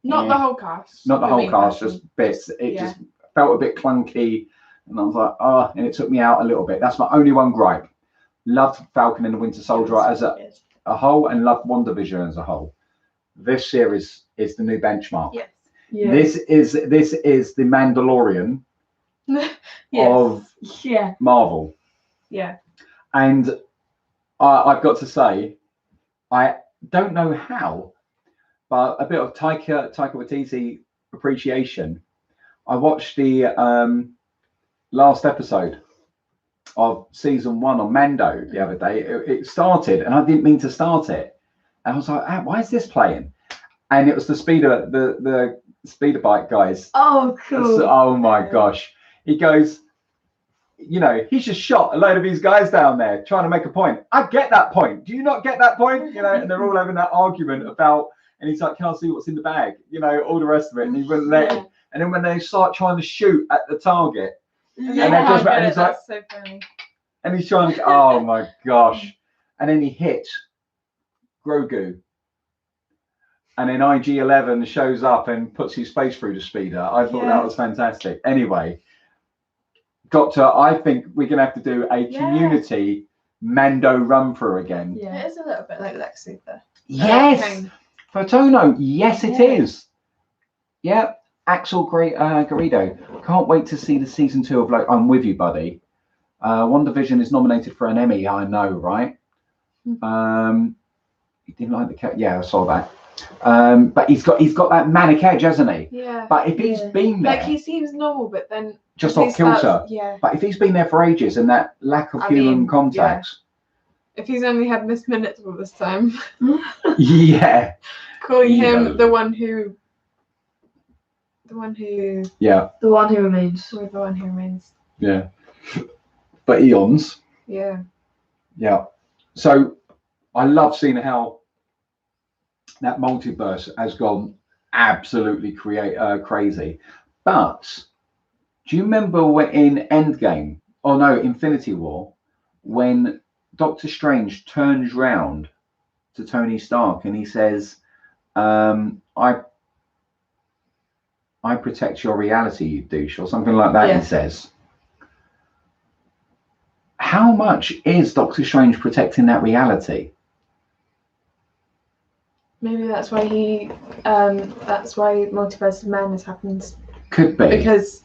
Not the whole cast. Not the whole cast, just bits. It just felt a bit clunky, and I was like, and it took me out a little bit. That's my only one gripe. Loved Falcon and the Winter Soldier as a whole, and loved WandaVision as a whole. This series is the new benchmark. Yes. Yeah. This is the Mandalorian of Marvel. Yeah. And I've got to say, I don't know how, but a bit of Taika Waititi appreciation. I watched the last episode of season 1 on Mando the other day. It started, and I didn't mean to start it. And I was like, why is this playing? And it was the speeder bike guys. Oh, cool. Oh my gosh. He goes, you know, he's just shot a load of these guys down there trying to make a point. I get that point. Do you not get that point? You know, and they're all having that argument about, and he's like, can I see what's in the bag? You know, all the rest of it. And he wouldn't let him. And then when they start trying to shoot at the target, and he's like, so funny. And he's trying to, oh my gosh. And then he hits Grogu. And then IG-11 shows up and puts his face through the speeder. I thought that was fantastic. Anyway, Doctor, I think we're going to have to do a community Mando run through again. Yeah, it is a little bit like Lex Luthor. Yes. Photono. Yes, it is. Yeah. Axel Garrido. Can't wait to see the season 2 of I'm With You, Buddy. WandaVision is nominated for an Emmy. I know, right? He didn't like the cat. Yeah, I saw that. But he's got that manic edge, hasn't he? Yeah. But if he's been there, like he seems normal, but then just off kilter. Yeah. But if he's been there for ages and that lack of human contacts. If he's only had missed minutes all this time. Yeah. Calling him the one who. Yeah. The one who remains. The one who remains. Yeah. But eons. Yeah. Yeah. So I love seeing how that multiverse has gone absolutely crazy. But do you remember when in Endgame, or no, Infinity War, when Doctor Strange turns round to Tony Stark and he says, I protect your reality, you douche, or something like that, he says. How much is Doctor Strange protecting that reality? Maybe that's why that's why Multiverse of Madness happens. Could be. Because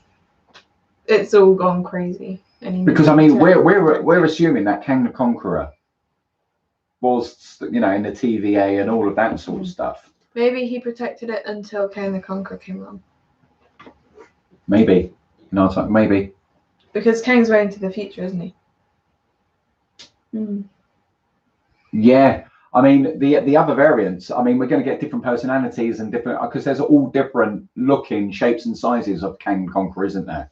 it's all gone crazy. Because I mean, we're assuming that Kang the Conqueror was, you know, in the TVA and all of that sort of stuff. Maybe he protected it until Kang the Conqueror came along. Maybe. No, maybe. Because Kang's way into the future, isn't he? Yeah. I mean, the other variants, I mean, we're going to get different personalities and different, because there's all different looking shapes and sizes of Kang the Conqueror, isn't there?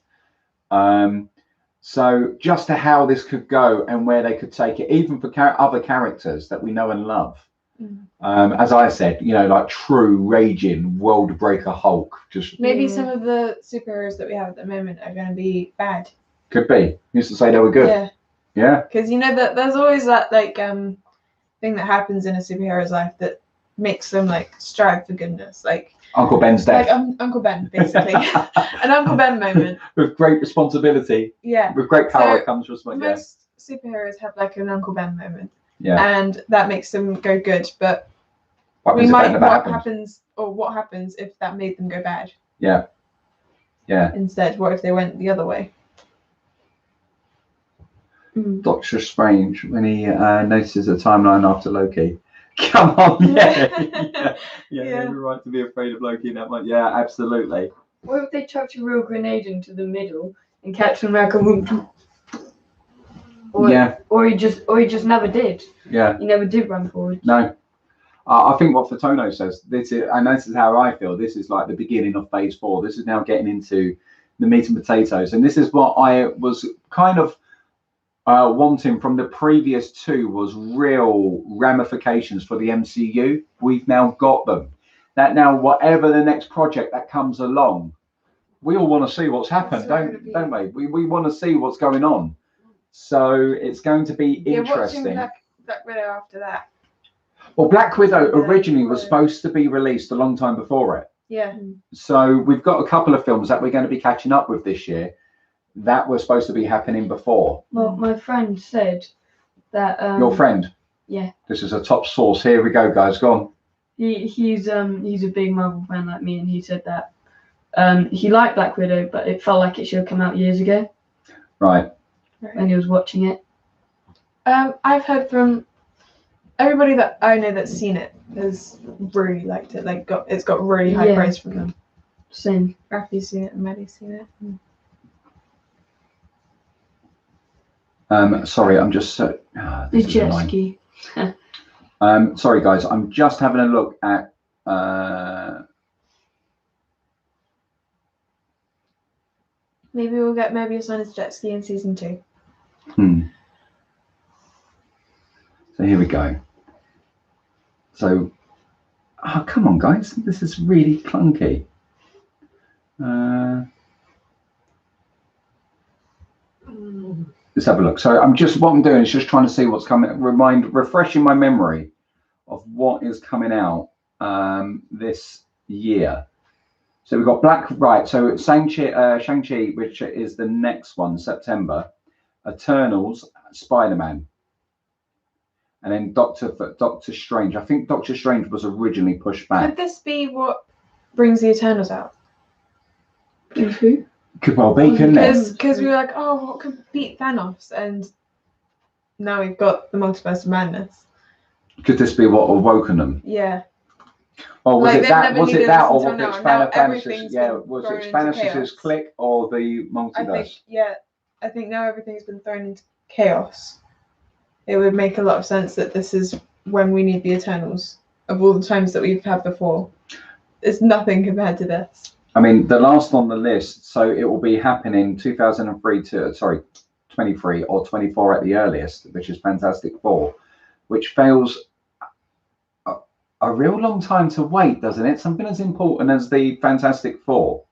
So just to how this could go and where they could take it, even for other characters that we know and love. As I said, you know, like true raging world breaker Hulk. Just maybe some of the superheroes that we have at the moment are going to be bad. Could be. Used to say they were good. Yeah. Because you know that there's always that thing that happens in a superhero's life that makes them like strive for goodness, like Uncle Ben's death. Like Uncle Ben, basically. An Uncle Ben moment. With great responsibility. Yeah. With great power comes responsibility. Most superheroes have like an Uncle Ben moment. Yeah. And that makes them go good, but what happens if that made them go bad? Yeah. Yeah. Instead, what if they went the other way? Doctor Strange, when he notices a timeline after Loki. Come on, yeah, you're right to be afraid of Loki in that one. Yeah, absolutely. What if they chucked a real grenade into the middle and Captain America wouldn't? Or he just never did. Yeah. He never did run forward. No. I think what Fatono says, this is how I feel. This is like the beginning of phase 4. This is now getting into the meat and potatoes. And this is what I was kind of wanting from the previous 2 was real ramifications for the MCU. We've now got them. That now whatever the next project that comes along, we all want to see what's happened, don't we? We want to see what's going on. So it's going to be interesting. Black Widow after that. Well, Black Widow originally was supposed to be released a long time before it. Yeah. So we've got a couple of films that we're going to be catching up with this year that were supposed to be happening before. Well, my friend said that. Your friend? Yeah. This is a top source. Here we go, guys. Go on. He's a big Marvel fan like me, and he said that he liked Black Widow, but it felt like it should have come out years ago. Right. When he was watching it. I've heard from everybody that I know that's seen it has really liked it. Like it's got really high praise from them. Same. Rafi's seen it and Maddie's seen it. Sorry, I'm just so. The jet ski. Sorry, guys. I'm just having a look at. Maybe we'll get Mobius on his jet ski in season 2. So here we go. So, oh, come on, guys. This is really clunky. Let's have a look. So what I'm doing is just trying to see what's coming, refreshing my memory of what is coming out this year. So we've got so Shang-Chi, which is the next one, September, Eternals, Spider-Man, and then Doctor Strange. I think Doctor Strange was originally pushed back. Could this be what brings the Eternals out? Who? Could well be, couldn't it? Because we were like, oh, what could beat Thanos? And now we've got the Multiverse of Madness. Could this be what awoken them? Yeah. Or was it that, or was it Expander? Yeah, was it Expander click or the Multiverse? I think now everything's been thrown into chaos. It would make a lot of sense that this is when we need the Eternals. Of all the times that we've had before, it's nothing compared to this. I mean, the last on the list, so it will be happening 23 or 24 at the earliest, which is Fantastic Four, which feels a real long time to wait, doesn't it? Something as important as the Fantastic Four,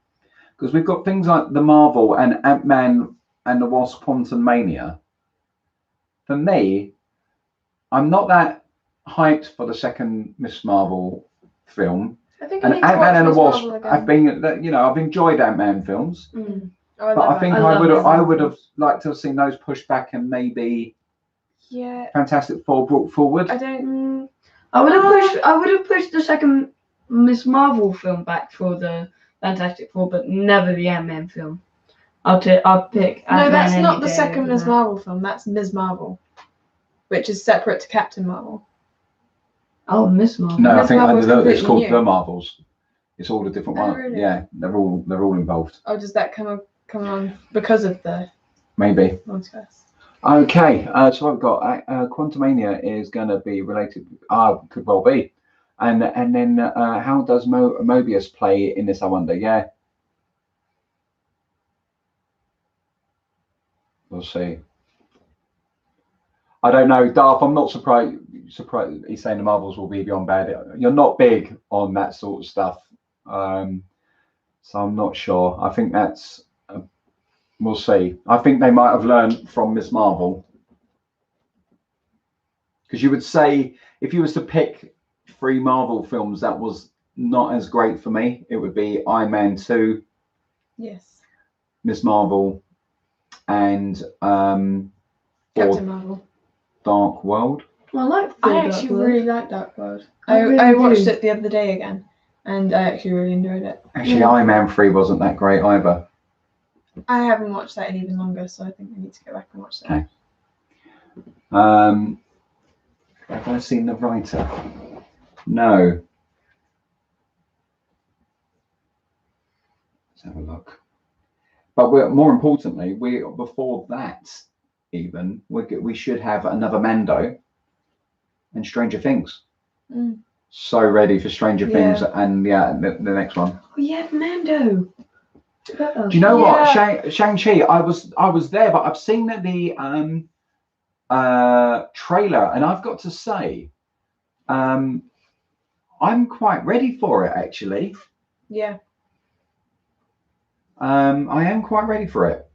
because we've got things like the Marvel and Ant-Man and the Wasp: Quantumania. For me, I'm not that hyped for the second Miss Marvel film. And Ant-Man and the Wasp, I've enjoyed Ant-Man films, but I think I would have liked to have seen those pushed back and maybe Fantastic Four brought forward. I would have pushed the second Miss Marvel film back for the Fantastic Four, but never the Ant-Man film. I'll pick Ant-Man. No, that's not the second Miss Marvel film. That's Ms. Marvel, which is separate to Captain Marvel. Oh, Miss Marvel. No, I think it's called new. The Marvels. It's all the different ones. Really? Yeah, they're all involved. Oh, does that come on because of the maybe Multiverse? Okay, so I've got Quantumania is going to be related. Could well be, and then how does Mobius play in this? I wonder. Yeah, we'll see. I don't know, Darth. I'm not surprised he's saying the Marvels will be beyond bad. You're not big on that sort of stuff, so I'm not sure. I think that's we'll see. I think they might have learned from Miss Marvel, because you would say if you was to pick 3 Marvel films that was not as great for me, it would be Iron Man 2, yes, Miss Marvel, and Captain Marvel. Dark World. I actually really like Dark World. I watched it the other day again, and I actually really enjoyed it. Actually, Iron Man 3 wasn't that great either. I haven't watched that in even longer, so I think I need to go back and watch that. Okay. Have I seen the writer? No. Let's have a look. But more importantly, before that, even we should have another Mando and Stranger Things. So ready for Stranger Things, and the next one. Oh yeah, Mando. Do you know what? Shang-Chi, I was there, but I've seen the trailer, and I've got to say, I'm quite ready for it, actually. Yeah. I am quite ready for it.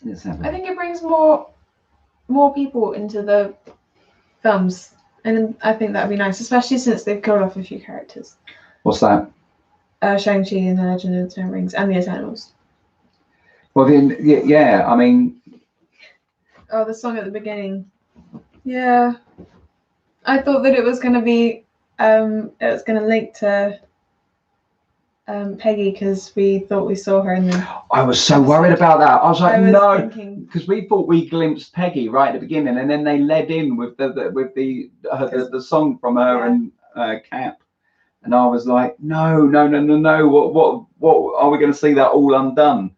Let's have I think it brings more people into the films, and I think that'd be nice, especially since they've killed off a few characters. What's that? Shang-Chi and the Legend of the Ten Rings and the Eternals. Well, then, yeah, I mean... Oh, the song at the beginning. Yeah. I thought that it was going to be... it was going to link to Peggy, because we thought we saw her in the... I was so worried about that. I was like, no, thinking... because we thought we glimpsed Peggy right at the beginning, and then they led in with the song from her and Cap. And I was like, no. What are we going to see that all undone?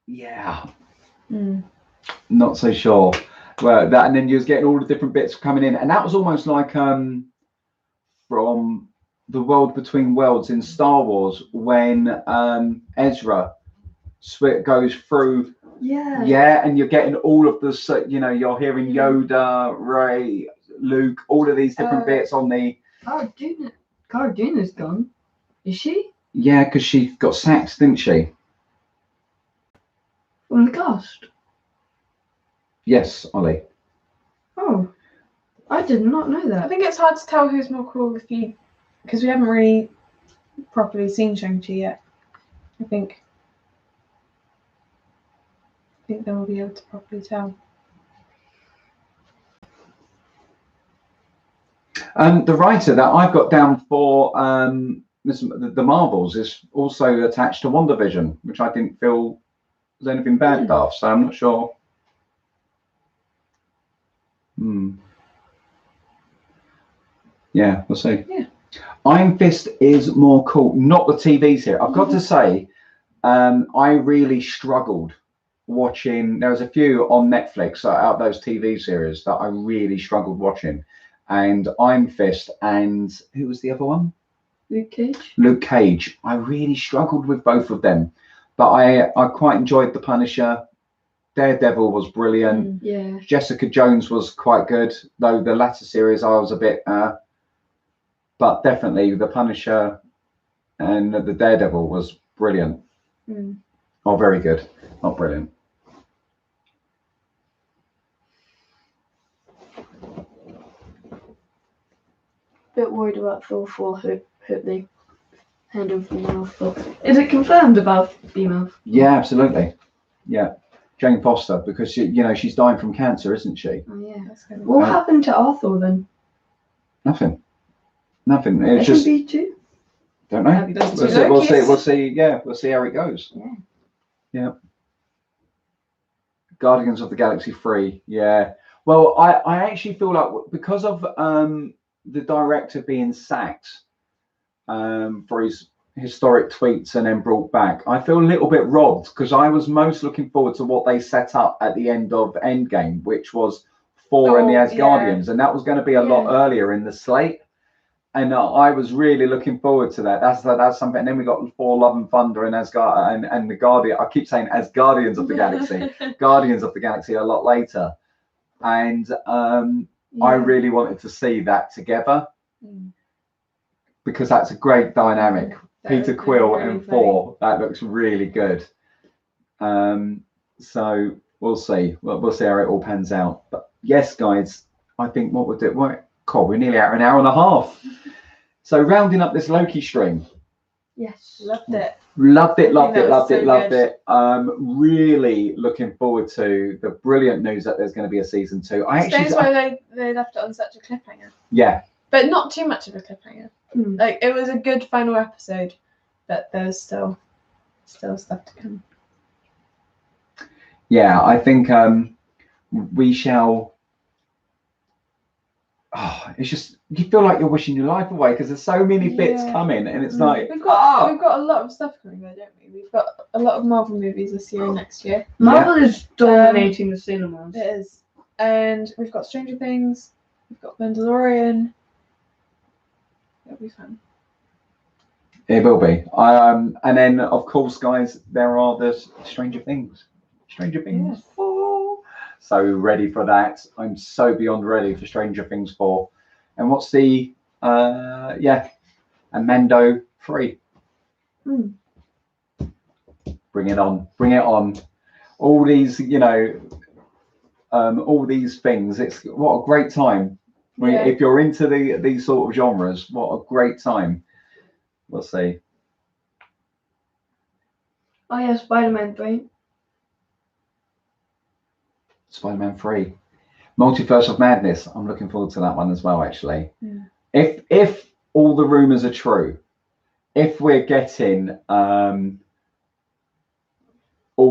Yeah. Not so sure. Well, and then you was getting all the different bits coming in, and that was almost like from the world between worlds in Star Wars when Ezra goes through. Yeah, and you're getting all of the, you're hearing Yoda, Rey, Luke, all of these different bits on the. Cara Dune's gone. Is she? Yeah, because she got sacked, didn't she? From the cast. Yes, Ollie. Oh, I did not know that. I think it's hard to tell who's more cool because we haven't really properly seen Shang-Chi yet. I think they will be able to properly tell. The writer that I've got down for the Marvels is also attached to WandaVision, which I didn't feel was anything bad, Darth. So I'm not sure. Yeah, we'll see. Yeah. Iron Fist is more cool. Not the TV series. I've got to say, I really struggled watching. There was a few on Netflix out of those TV series that I really struggled watching, and Iron Fist and who was the other one? Luke Cage. Luke Cage. I really struggled with both of them, but I quite enjoyed The Punisher. Daredevil was brilliant. Yeah. Jessica Jones was quite good, though the latter series I was a bit. But definitely The Punisher and the Daredevil was brilliant. Oh, very good. Not brilliant. Bit worried about Thor 4. Hope they handle female Thor. Is it confirmed about female? Yeah, absolutely. Yeah, Jane Foster, because she's dying from cancer, isn't she? Oh yeah. What happened to Arthur then? Nothing. It's just. B2. Don't know. We'll see. Yeah, we'll see how it goes. Yeah. Guardians of the Galaxy 3. Yeah. Well, I actually feel like because of the director being sacked for his historic tweets and then brought back, I feel a little bit robbed because I was most looking forward to what they set up at the end of Endgame, which was Thor and the Asgardians, and that was going to be a lot earlier in the slate. And I was really looking forward to that. That's something. And then we got Thor: Love and Thunder and Asgard and the Guardian. I keep saying Asgardians of the Galaxy, Guardians of the Galaxy a lot later. And I really wanted to see that together because that's a great dynamic. Peter Quill and Thor. That looks really good. So we'll see. We'll see how it all pans out. But yes, guys, I think what we'll do. We're nearly at an hour and a half. So rounding up this Loki stream. Yes. Loved it. Loved it. Really looking forward to the brilliant news that there's going to be a season 2. That's why they left it on such a cliffhanger. Yeah. But not too much of a cliffhanger. Like it was a good final episode, but there's still stuff to come. Yeah, I think we shall. Oh, it's just you feel like you're wishing your life away because there's so many bits coming, and it's like we've got a lot of stuff coming though, don't we? We've got a lot of Marvel movies this year and next year. Marvel is dominating the cinemas. It is, and we've got Stranger Things. We've got Mandalorian. It'll be fun. It will be. And then of course, guys, there are the Stranger Things. Yes. So ready for that. I'm so beyond ready for Stranger Things 4. And what's the and Mando 3. Bring it on. All these, all these things. It's what a great time. If you're into these sort of genres, what a great time. We'll see. Oh yeah, Spider-Man 3. Spider-Man 3. Multiverse of Madness. I'm looking forward to that one as well, actually. If all the rumors are true, if we're getting all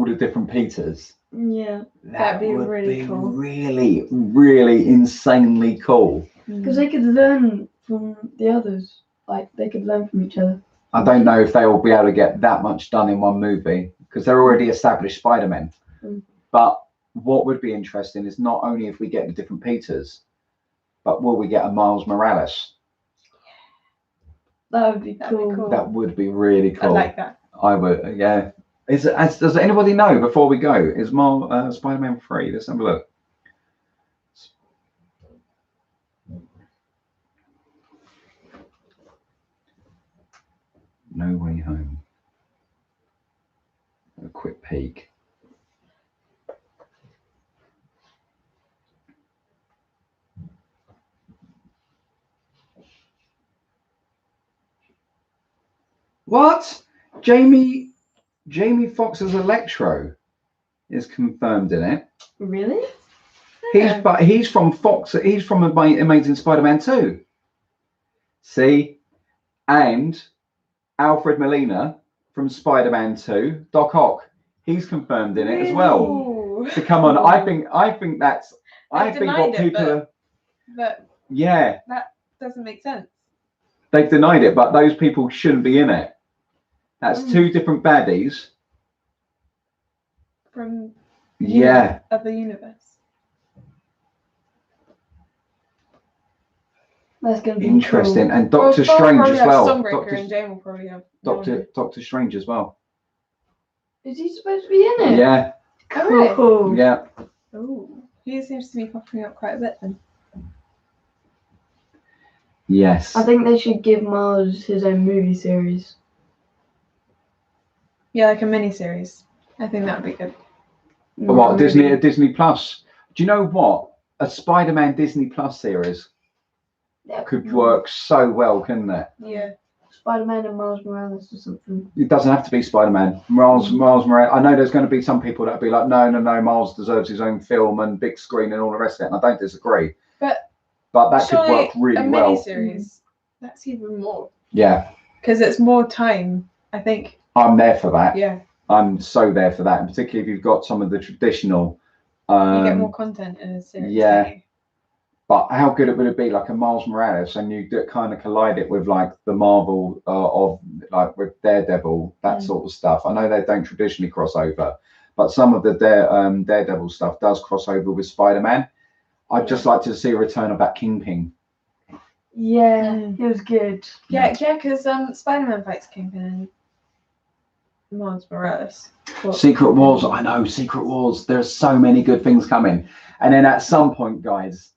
the different Peters, that'd be really cool. Really, really insanely cool. Because they could learn from the others. Like they could learn from each other. I don't know if they will be able to get that much done in one movie because they're already established Spider-Man. But what would be interesting is not only if we get the different Peters, but will we get a Miles Morales? That would be That'd be cool. cool. That would be really cool. I like that. I would, yeah. Does anybody know before we go? Is Spider-Man 3? Let's have a look. No Way Home. A quick peek. What? Jamie Foxx's Electro is confirmed in it. Really? He's from Fox. He's from Amazing Spider-Man 2. See, and Alfred Molina from Spider-Man 2, Doc Ock. He's confirmed in it as well. Ooh. So come on, I think that's They've think what denied people it, are. but Yeah, that doesn't make sense. they've denied it, but those people shouldn't be in it. That's two different baddies. From of the universe. That's going to be Interesting. cool. And Doctor Strange as well. Stormbreaker and Jane will probably have Doctor Strange as well. Is he supposed to be in it? Yeah. Cool. Yeah. Oh, he seems to be popping up quite a bit then. Yes. I think they should give Miles his own movie series. Yeah, like a mini series. I think that would be good. What, Disney Plus? Do you know what? A Spider-Man Disney Plus series could work so well, couldn't it? Yeah. Spider-Man and Miles Morales or something. It doesn't have to be Spider-Man. Miles Morales. I know there's going to be some people that'll be like, no, Miles deserves his own film and big screen and all the rest of it. And I don't disagree. But that could work really well. A mini-series, that's even more. Yeah. Because it's more time, I think. I'm there for that. Yeah. I'm so there for that. And particularly if you've got some of the traditional. You get more content in a series. Yeah. But how good would it be, like a Miles Morales, and you kind of collide it with like the Marvel of like with Daredevil, that sort of stuff. I know they don't traditionally cross over, but some of the Daredevil stuff does cross over with Spider-Man. I'd just like to see a return of that Kingpin. Yeah, it was good. Yeah, because Spider-Man fights Kingpin and Miles Morales. Secret Wars, I know, Secret Wars. There's so many good things coming, and then at some point, guys.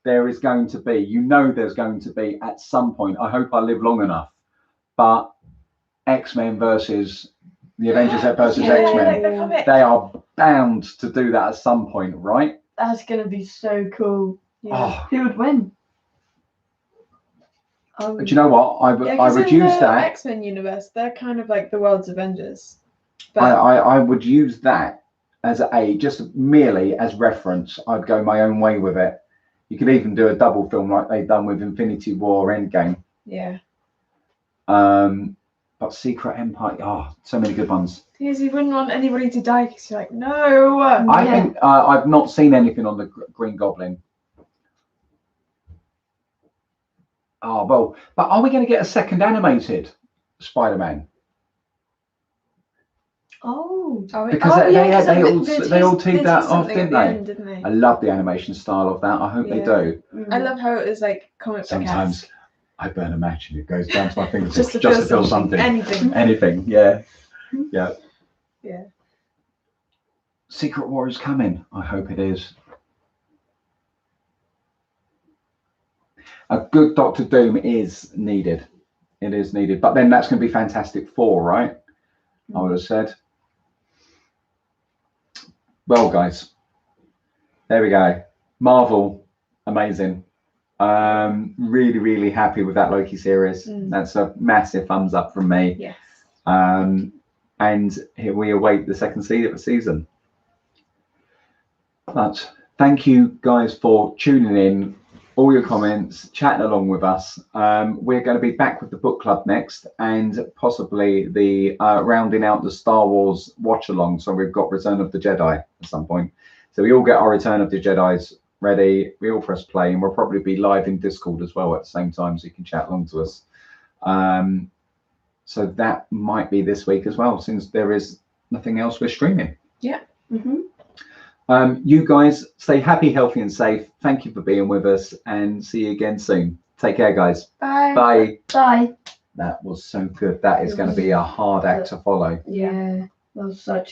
There is going to be, there's going to be at some point, I hope I live long enough, but X-Men versus the Avengers versus X-Men, they are bound to do that at some point, right? That's going to be so cool. Yeah. Oh. Who would win? Do you know what? I would use that. X-Men universe, they're kind of like the world's Avengers. But I would use that as just merely as reference. I'd go my own way with it. You could even do a double film like they've done with Infinity War Endgame. Yeah. But Secret Empire, so many good ones. Because you wouldn't want anybody to die because you're like, no. I think I've not seen anything on the Green Goblin. Oh, well, but are we going to get a second animated Spider-Man? Because they all teed that off, didn't they? I love the animation style of that. I hope they do. I love how it was like comic book. Sometimes I burn a match and it goes down to my fingers just to feel something. Anything. Yeah. Yeah. Secret War is coming. I hope it is. A good Doctor Doom is needed. It is needed. But then that's going to be Fantastic Four, right? I would have said. Well, guys, there we go. Marvel, amazing. Really, really happy with that Loki series. That's a massive thumbs up from me. Yes. And here we await the second season. But thank you guys for tuning in. All your comments, chatting along with us. We're going to be back with the book club next, and possibly the rounding out the Star Wars watch along. So we've got Return of the Jedi at some point. So we all get our Return of the Jedis ready. We all press play, and we'll probably be live in Discord as well at the same time, so you can chat along to us. So that might be this week as well, since there is nothing else we're streaming. Yeah. You guys stay happy, healthy, and safe. Thank you for being with us, and see you again soon. Take care, guys. Bye. Bye. Bye. That was so good. That is going to be a hard act to follow. Yeah, that was such a